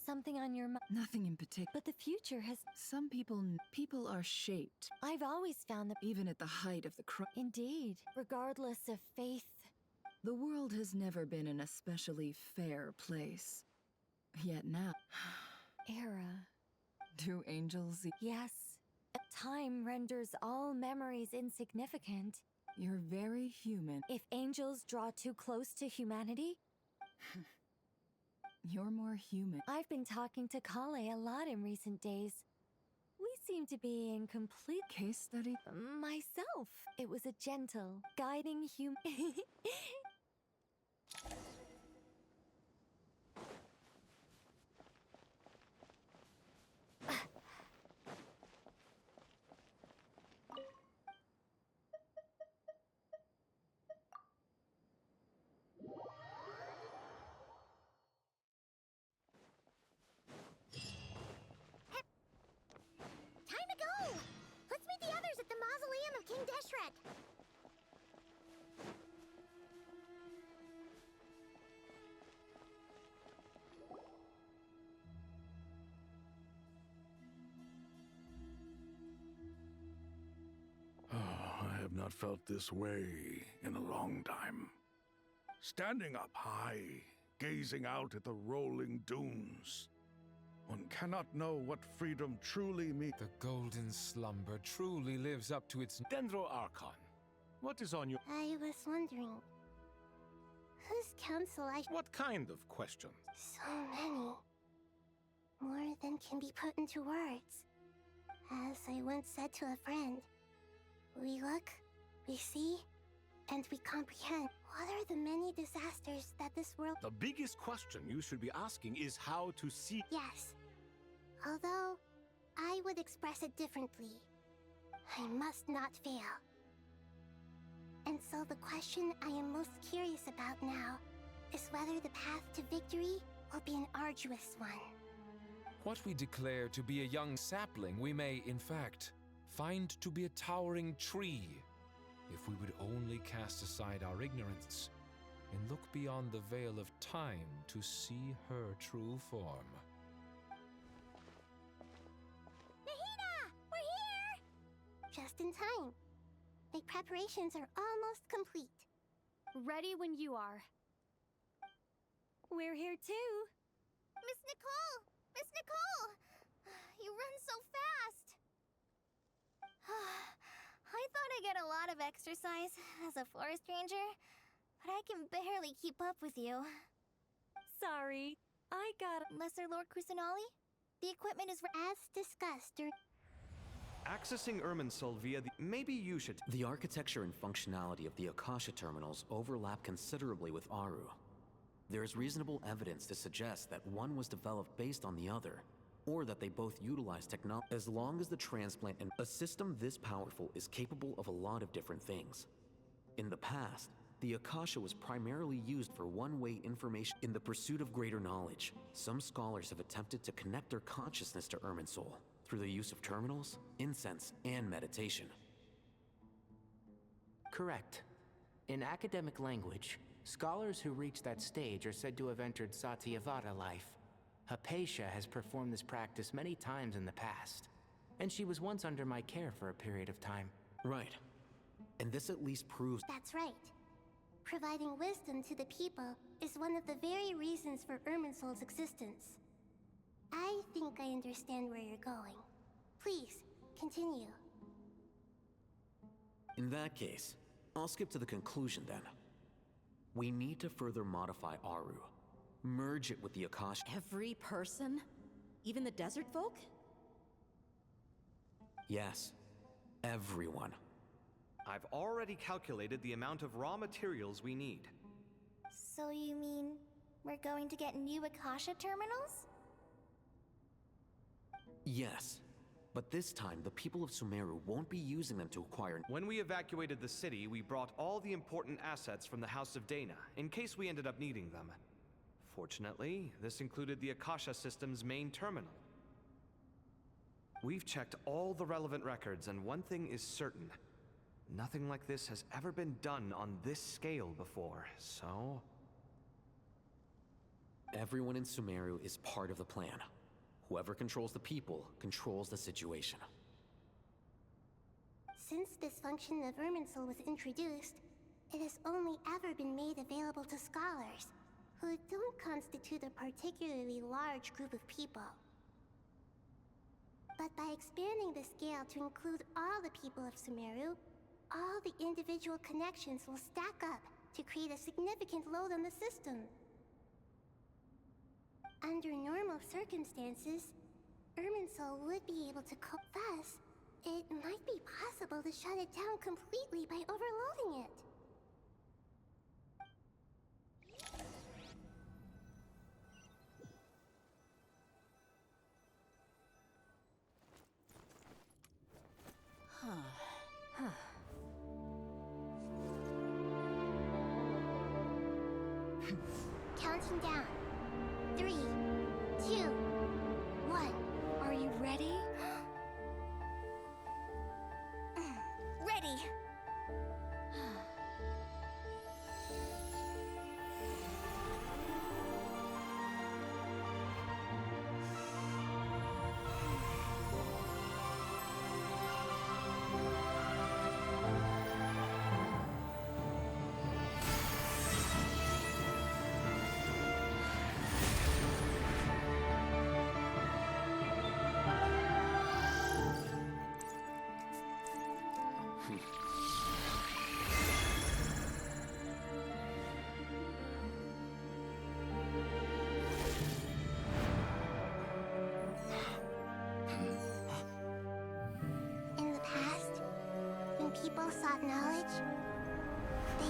Something on your mind. Nothing in particular. But the future has... Some people are shaped. I've always found that... Even at the height of the Indeed. Regardless of faith. The world has never been an especially fair place. Yet now... Era. Do angels... Yes. Time renders all memories insignificant. You're very human. If angels draw too close to humanity... You're more human. I've been talking to Kale a lot in recent days. We seem to be in complete... Case study? Myself. It was a gentle, guiding human... Time to go! Let's meet not felt this way in a long time. Standing up high, gazing out at the rolling dunes, one cannot know what freedom truly means. The golden slumber truly lives up to its Dendro Archon, what is on your... I was wondering, whose counsel I... What kind of questions? So many. More than can be put into words. As I once said to a friend, we look, we see, and we comprehend. What are the many disasters that this world... The biggest question you should be asking is how to see... Yes. Although, I would express it differently. I must not fail. And so the question I am most curious about now is whether the path to victory will be an arduous one. What we declare to be a young sapling, we may, in fact, find to be a towering tree, if we would only cast aside our ignorance and look beyond the veil of time to see her true form. Nahida! We're here! Just in time. My preparations are almost complete. Ready when you are. We're here too. Miss Nicole! Miss Nicole! You run so fast! I thought I'd get a lot of exercise as a forest ranger, but I can barely keep up with you. Sorry, I got... Lesser Lord Kusanali? The equipment is... As discussed during... Accessing Irminsul via the... Maybe you should... The architecture and functionality of the Akasha terminals overlap considerably with Aru. There is reasonable evidence to suggest that one was developed based on the other, or that they both utilize technology. As long as the transplant and a system this powerful is capable of a lot of different things. In the past, the Akasha was primarily used for one-way information. In the pursuit of greater knowledge, some scholars have attempted to connect their consciousness to Irminsul through the use of terminals, incense, and meditation. Correct. In academic language, scholars who reach that stage are said to have entered Satyavada life. Hypatia has performed this practice many times in the past, and she was once under my care for a period of time. Right. And this at least proves... That's right. Providing wisdom to the people is one of the very reasons for Irminsul's existence. I think I understand where you're going. Please, continue. In that case, I'll skip to the conclusion then. We need to further modify Aru. Merge it with the Akasha. Every person? Even the desert folk? Yes. Everyone. I've already calculated the amount of raw materials we need. So you mean we're going to get new Akasha terminals? Yes. But this time, the people of Sumeru won't be using them to acquire... When we evacuated the city, we brought all the important assets from the House of Dana, in case we ended up needing them. Fortunately, this included the Akasha system's main terminal. We've checked all the relevant records, and one thing is certain. Nothing like this has ever been done on this scale before, so... Everyone in Sumeru is part of the plan. Whoever controls the people controls the situation. Since this function of Irminsul was introduced, it has only ever been made available to scholars, who don't constitute a particularly large group of people. But by expanding the scale to include all the people of Sumeru, all the individual connections will stack up to create a significant load on the system. Under normal circumstances, Irminsul would be able to cope. Thus, it might be possible to shut it down completely by overloading it. Counting down. 3, 2, 1. Are you ready? Ready!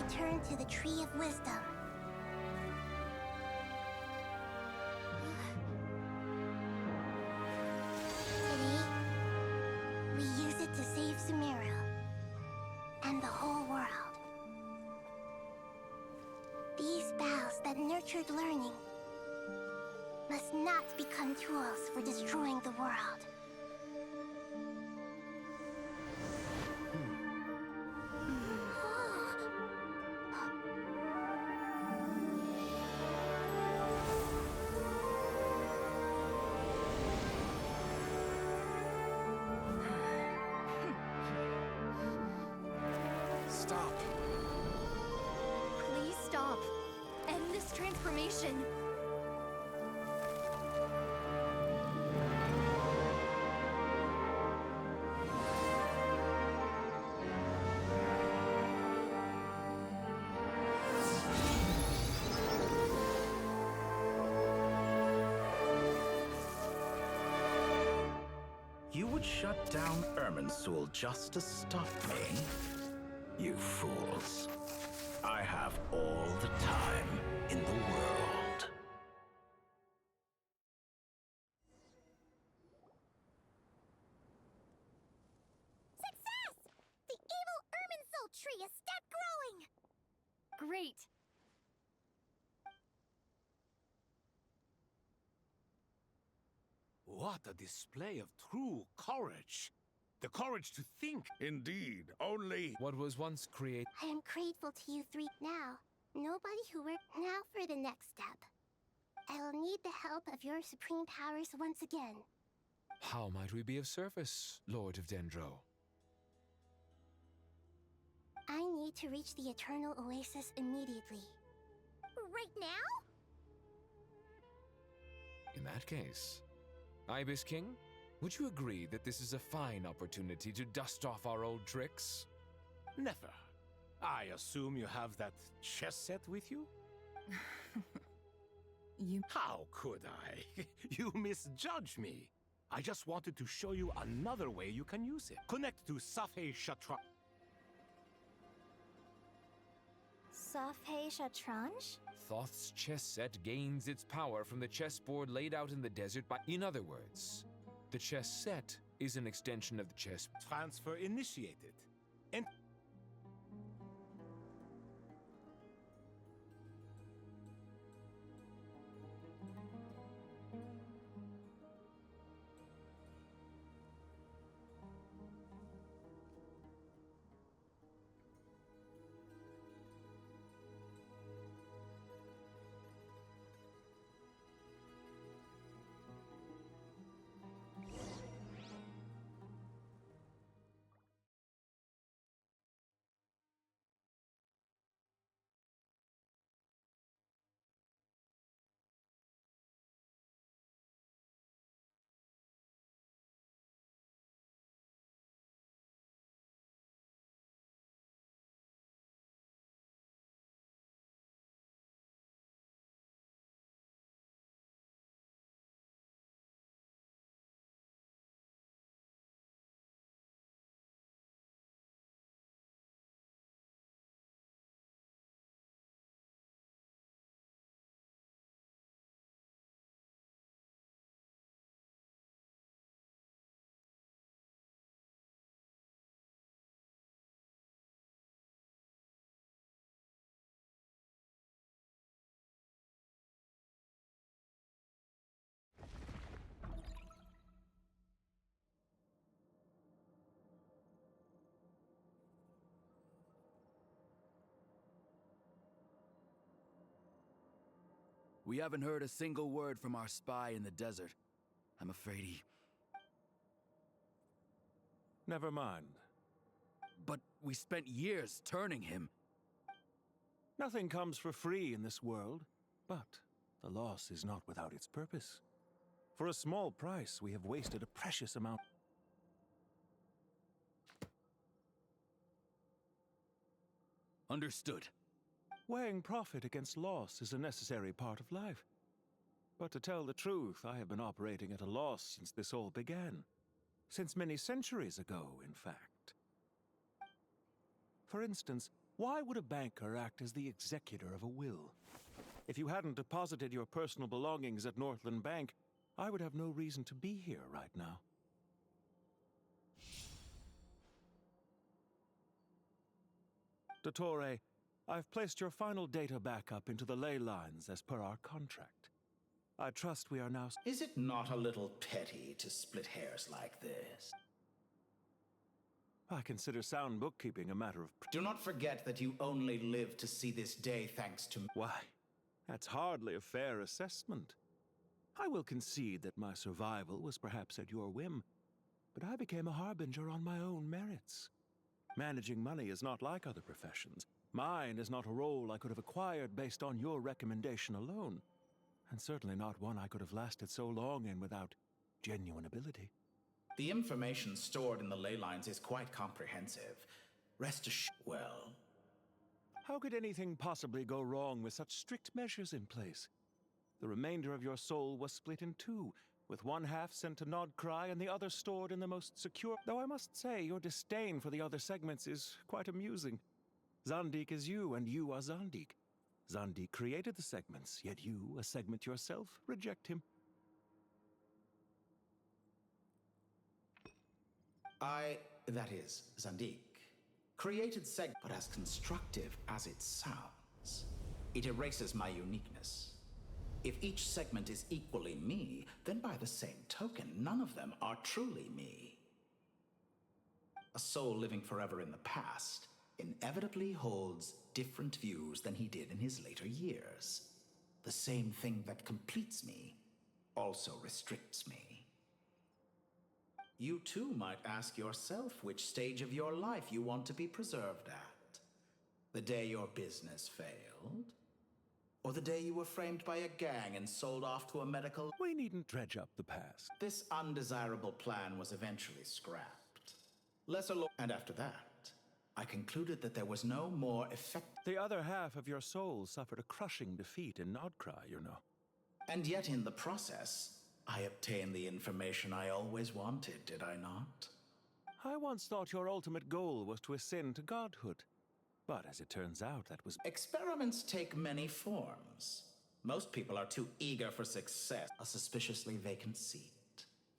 return to the Tree of Wisdom. Today, we use it to save Sumeru and the whole world. These boughs that nurtured learning must not become tools for destroying the world. Stop. Please stop. End this transformation. You would shut down Irminsul just to stop me? You fools. I have all the time in the world. Success! The evil Irminsul tree is stopped growing! Great. What a display of true courage! The courage to think! Indeed, only... What was once created... I am grateful to you three now. Nobody who worked now for the next step. I will need the help of your supreme powers once again. How might we be of service, Lord of Dendro? I need to reach the Eternal Oasis immediately. Right now? In that case, Ibis King, would you agree that this is a fine opportunity to dust off our old tricks? Never. I assume you have that chess set with you? How could I? You misjudge me. I just wanted to show you another way you can use it. Connect to Safhei Shatranj. Safhei Shatranj? Thoth's chess set gains its power from the chessboard laid out in the desert by... In other words, the chess set is an extension of the chess... Transfer initiated. And... We haven't heard a single word from our spy in the desert. I'm afraid he... Never mind. But we spent years turning him. Nothing comes for free in this world, but the loss is not without its purpose. For a small price, we have wasted a precious amount. Understood. Weighing profit against loss is a necessary part of life. But to tell the truth, I have been operating at a loss since this all began. Since many centuries ago, in fact. For instance, Why would a banker act as the executor of a will? If you hadn't deposited your personal belongings at Northland Bank, I would have no reason to be here right now. Dottore, I've placed your final data backup into the ley lines as per our contract. I trust we are now... Is it not a little petty to split hairs like this? I consider sound bookkeeping a matter of... Do not forget that you only live to see this day thanks to... Why, that's hardly a fair assessment. I will concede that my survival was perhaps at your whim, but I became a harbinger on my own merits. Managing money is not like other professions. Mine is not a role I could have acquired based on your recommendation alone, and certainly not one I could have lasted so long in without genuine ability. The information stored in the ley lines is quite comprehensive. Rest assured, well... How could anything possibly go wrong with such strict measures in place? The remainder of your soul was split in two, with one half sent to Nodcry and the other stored in the most secure... Though I must say, your disdain for the other segments is quite amusing. Zandik is you, and you are Zandik. Zandik created the segments, yet you, a segment yourself, reject him. That is, Zandik, created but as constructive as it sounds. It erases my uniqueness. If each segment is equally me, then by the same token, none of them are truly me. A soul living forever in the past inevitably holds different views than he did in his later years. The same thing that completes me also restricts me. You too might ask yourself which stage of your life you want to be preserved at. The day your business failed? Or the day you were framed by a gang and sold off to a medical... We needn't dredge up the past. This undesirable plan was eventually scrapped. And after that, I concluded that there was no more effect... The other half of your soul suffered a crushing defeat in Nodcry, you know. And yet in the process, I obtained the information I always wanted, did I not? I once thought your ultimate goal was to ascend to godhood. But as it turns out, that was... Experiments take many forms. Most people are too eager for success. A suspiciously vacant seat.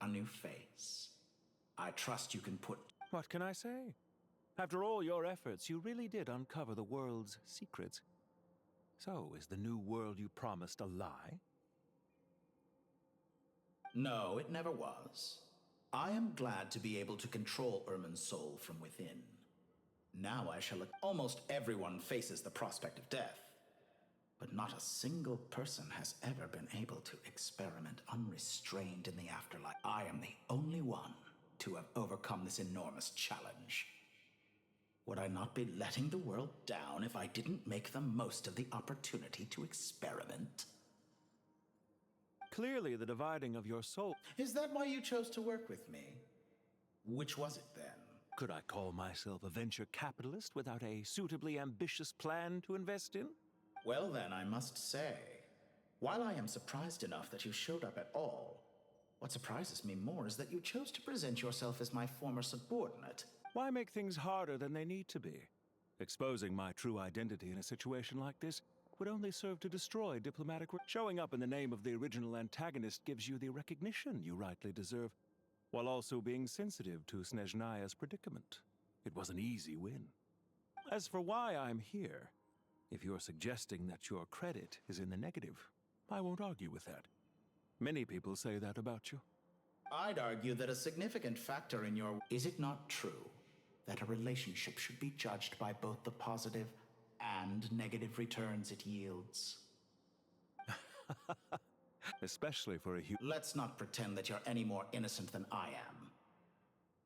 A new face. I trust you can put... What can I say? After all your efforts, you really did uncover the world's secrets. So, is the new world you promised a lie? No, it never was. I am glad to be able to control Irmin's soul from within. Now I shall... Almost everyone faces the prospect of death. But not a single person has ever been able to experiment unrestrained in the afterlife. I am the only one to have overcome this enormous challenge. Would I not be letting the world down if I didn't make the most of the opportunity to experiment? Clearly, the dividing of your soul... Is that why you chose to work with me? Which was it then? Could I call myself a venture capitalist without a suitably ambitious plan to invest in? Well then, I must say, while I am surprised enough that you showed up at all, what surprises me more is that you chose to present yourself as my former subordinate. Why make things harder than they need to be? Exposing my true identity in a situation like this would only serve to destroy diplomatic work. Showing up in the name of the original antagonist gives you the recognition you rightly deserve, while also being sensitive to Snezhnaya's predicament. It was an easy win. As for why I'm here, if you're suggesting that your credit is in the negative, I won't argue with that. Many people say that about you. I'd argue that a significant factor in your... Is it not true that a relationship should be judged by both the positive and negative returns it yields? Especially for a Let's not pretend that you're any more innocent than I am.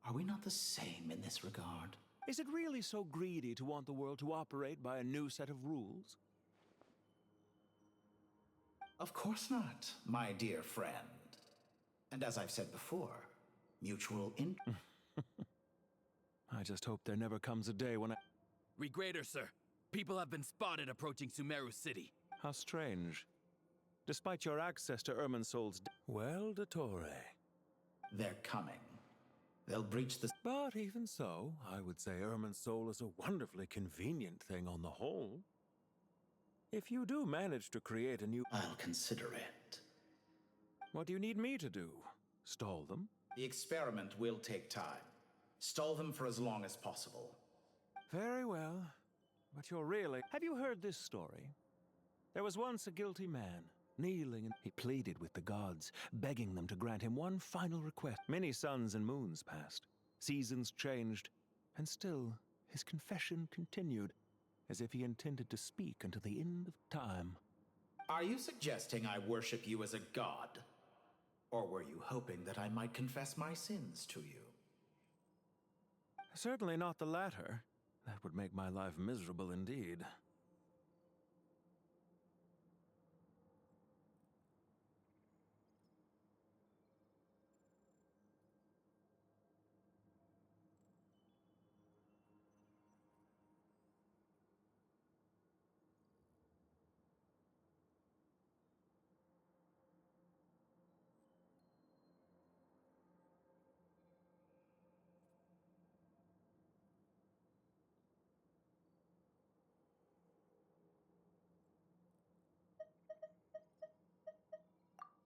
Are we not the same in this regard? Is it really so greedy to want the world to operate by a new set of rules? Of course not, my dear friend. And as I've said before, mutual I just hope there never comes a day when I... Regrader, sir. People have been spotted approaching Sumeru City. How strange. Despite your access to Irminsol's... Well, Dottore. They're coming. They'll breach the... But But even so, I would say Ermin's soul is a wonderfully convenient thing on the whole. If you do manage to create a new... I'll consider it. What do you need me to do? Stall them? The experiment will take time. Stall them for as long as possible. Very well. But you're really... Have you heard this story? There was once a guilty man, kneeling, and he pleaded with the gods, begging them to grant him one final request. Many suns and moons passed, seasons changed, and still his confession continued, as if he intended to speak until the end of time. Are you suggesting I worship you as a god? Or were you hoping that I might confess my sins to you? Certainly not the latter. That would make my life miserable indeed.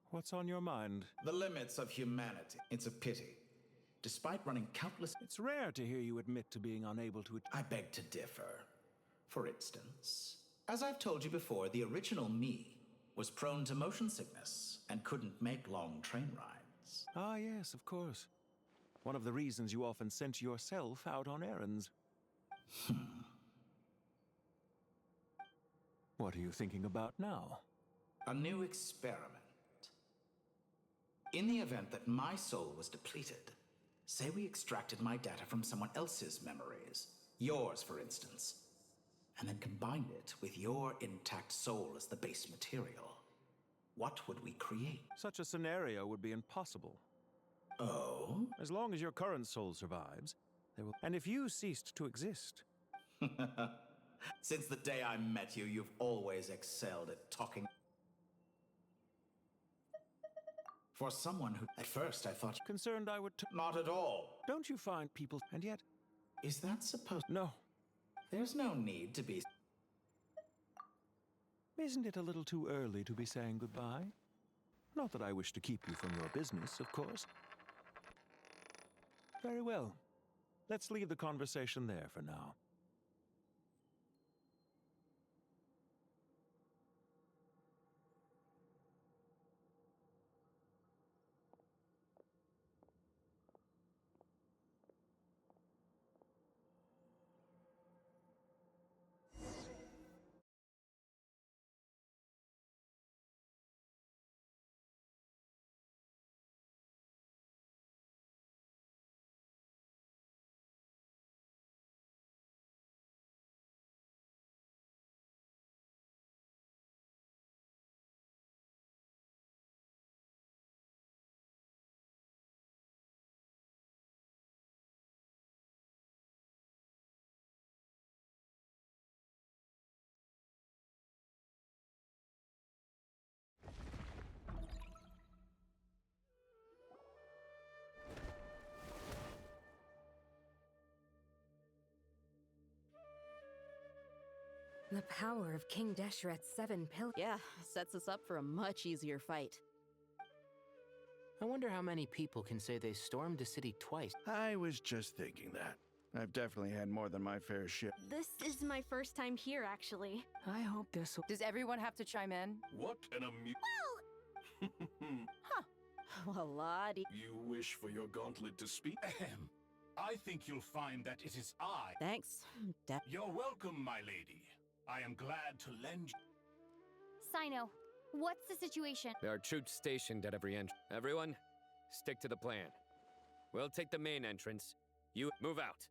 What's on your mind? The limits of humanity. It's a pity. Despite running countless... It's rare to hear you admit to being unable to... I beg to differ. For instance, as I've told you before, the original me was prone to motion sickness and couldn't make long train rides. Ah, yes, of course. One of the reasons you often sent yourself out on errands. What are you thinking about now? A new experiment. In the event that my soul was depleted, say we extracted my data from someone else's memories, yours for instance, and then combined it with your intact soul as the base material, what would we create? Such a scenario would be impossible. Oh? As long as your current soul survives, there will... And if you ceased to exist... Since the day I met you, you've always excelled at talking. For someone who, at first I thought... Concerned I would... Not at all. Don't you find people... And yet... Is that supposed... No. There's no need to be... Isn't it a little too early to be saying goodbye? Not that I wish to keep you from your business, of course. Very well. Let's leave the conversation there for now. The power of King Deshret's 7 pillars. Yeah, sets us up for a much easier fight. I wonder how many people can say they stormed a city twice. I was just thinking that. I've definitely had more than my fair share. This is my first time here, actually. I hope this will... Does everyone have to chime in? What an Huh. Well, laddie. You wish for your gauntlet to speak? Ahem. I think you'll find that it is I. Thanks. You're welcome, my lady. I am glad to lend you. Sino, what's the situation? There are troops stationed at every entrance. Everyone, stick to the plan. We'll take the main entrance. You move out.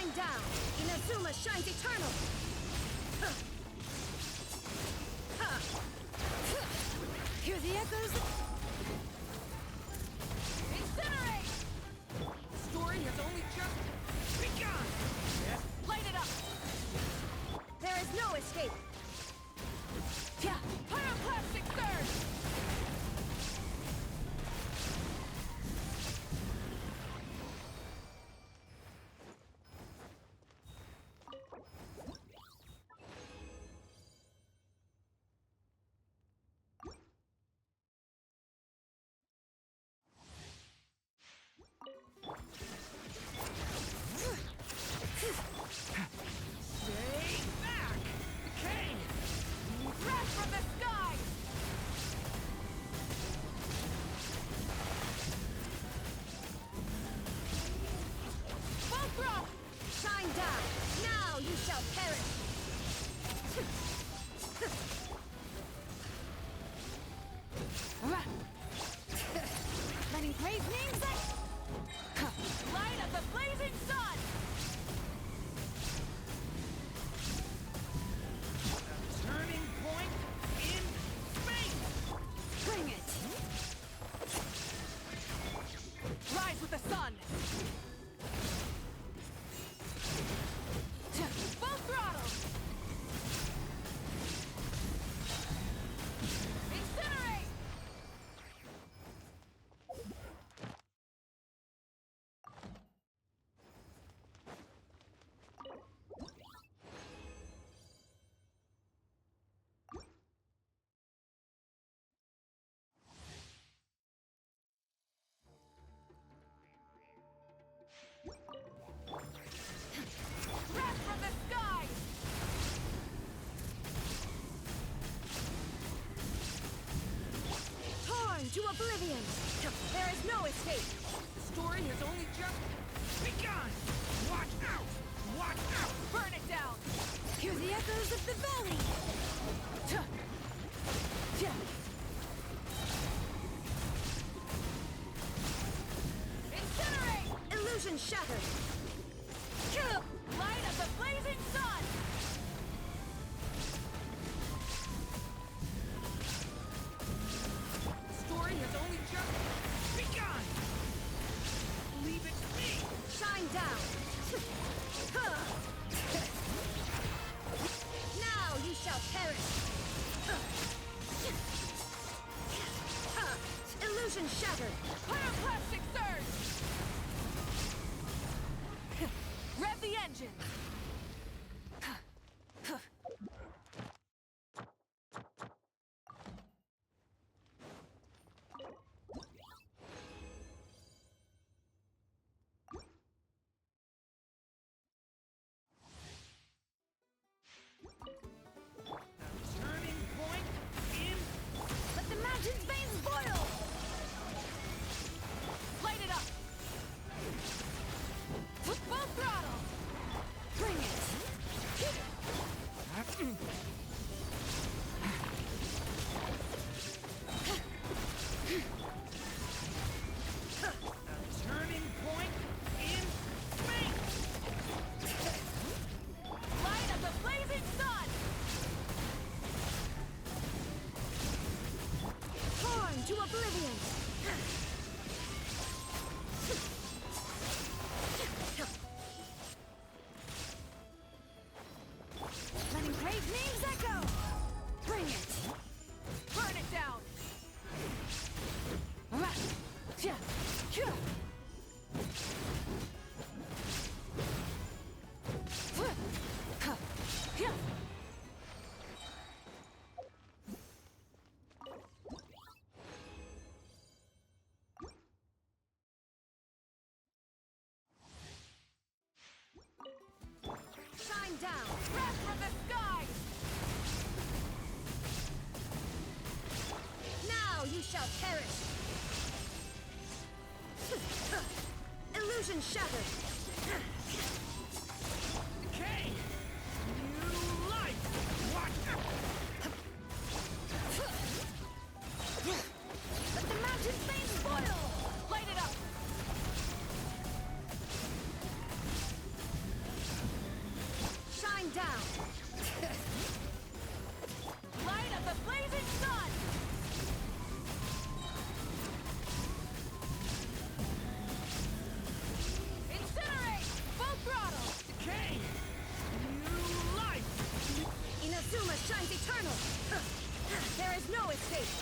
Shine down! Inazuma shines eternal! Hear the echoes? Incinerate! Story has only just begun! Light it up! There is no escape! Pyroclastic surge! Stay back! Decay! Crash from the sky! Full throttle! Shine down! Now you shall perish! Letting praise names that... Light of the blazing sun! A turning point in space! Bring it! Rise with the sun! Full throttle! Incinerate! Crash from the sky! Torn to oblivion! There is no escape! The story has only just begun! Watch out! Watch out! Burn it down! Hear the echoes of the valley! Incinerate! Illusion shattered! Light of the blazing sun! The story has only just begun! Leave it to me! Shine down! Now you shall perish! Illusion shattered! Pyroclastic surge! Rev the engine! Turning point in... Let the mountain's veins boil! Light it up! Full throttle! Bring it! Turning point in space! Light of the blazing sun! Torn to oblivion! Letting brave names echo! Bring it! Burn it down! Shine down! Crash from the sky! Now you shall perish! Illusion shattered! Decay! New life! Watch out! Let the mountain's veins boil! Light it up! down! Light of the blazing sun! Incinerate! Full throttle! Decay! New life! Inazuma shines eternal! There is no escape!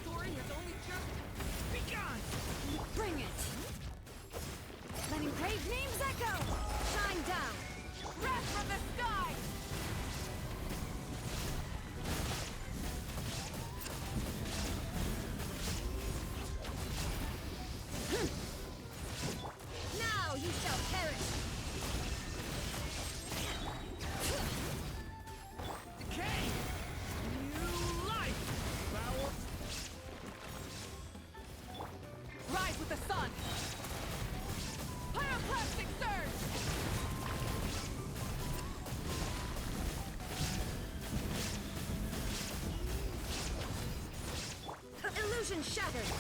Story has only just begun! Bring it! Letting brave names echo! Shine down! Wrath from the sky! Now you shall perish! Decay! New life! Power! Rise with the sun! Pyroclastic surge! Illusion shattered!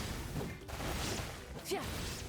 Yeah.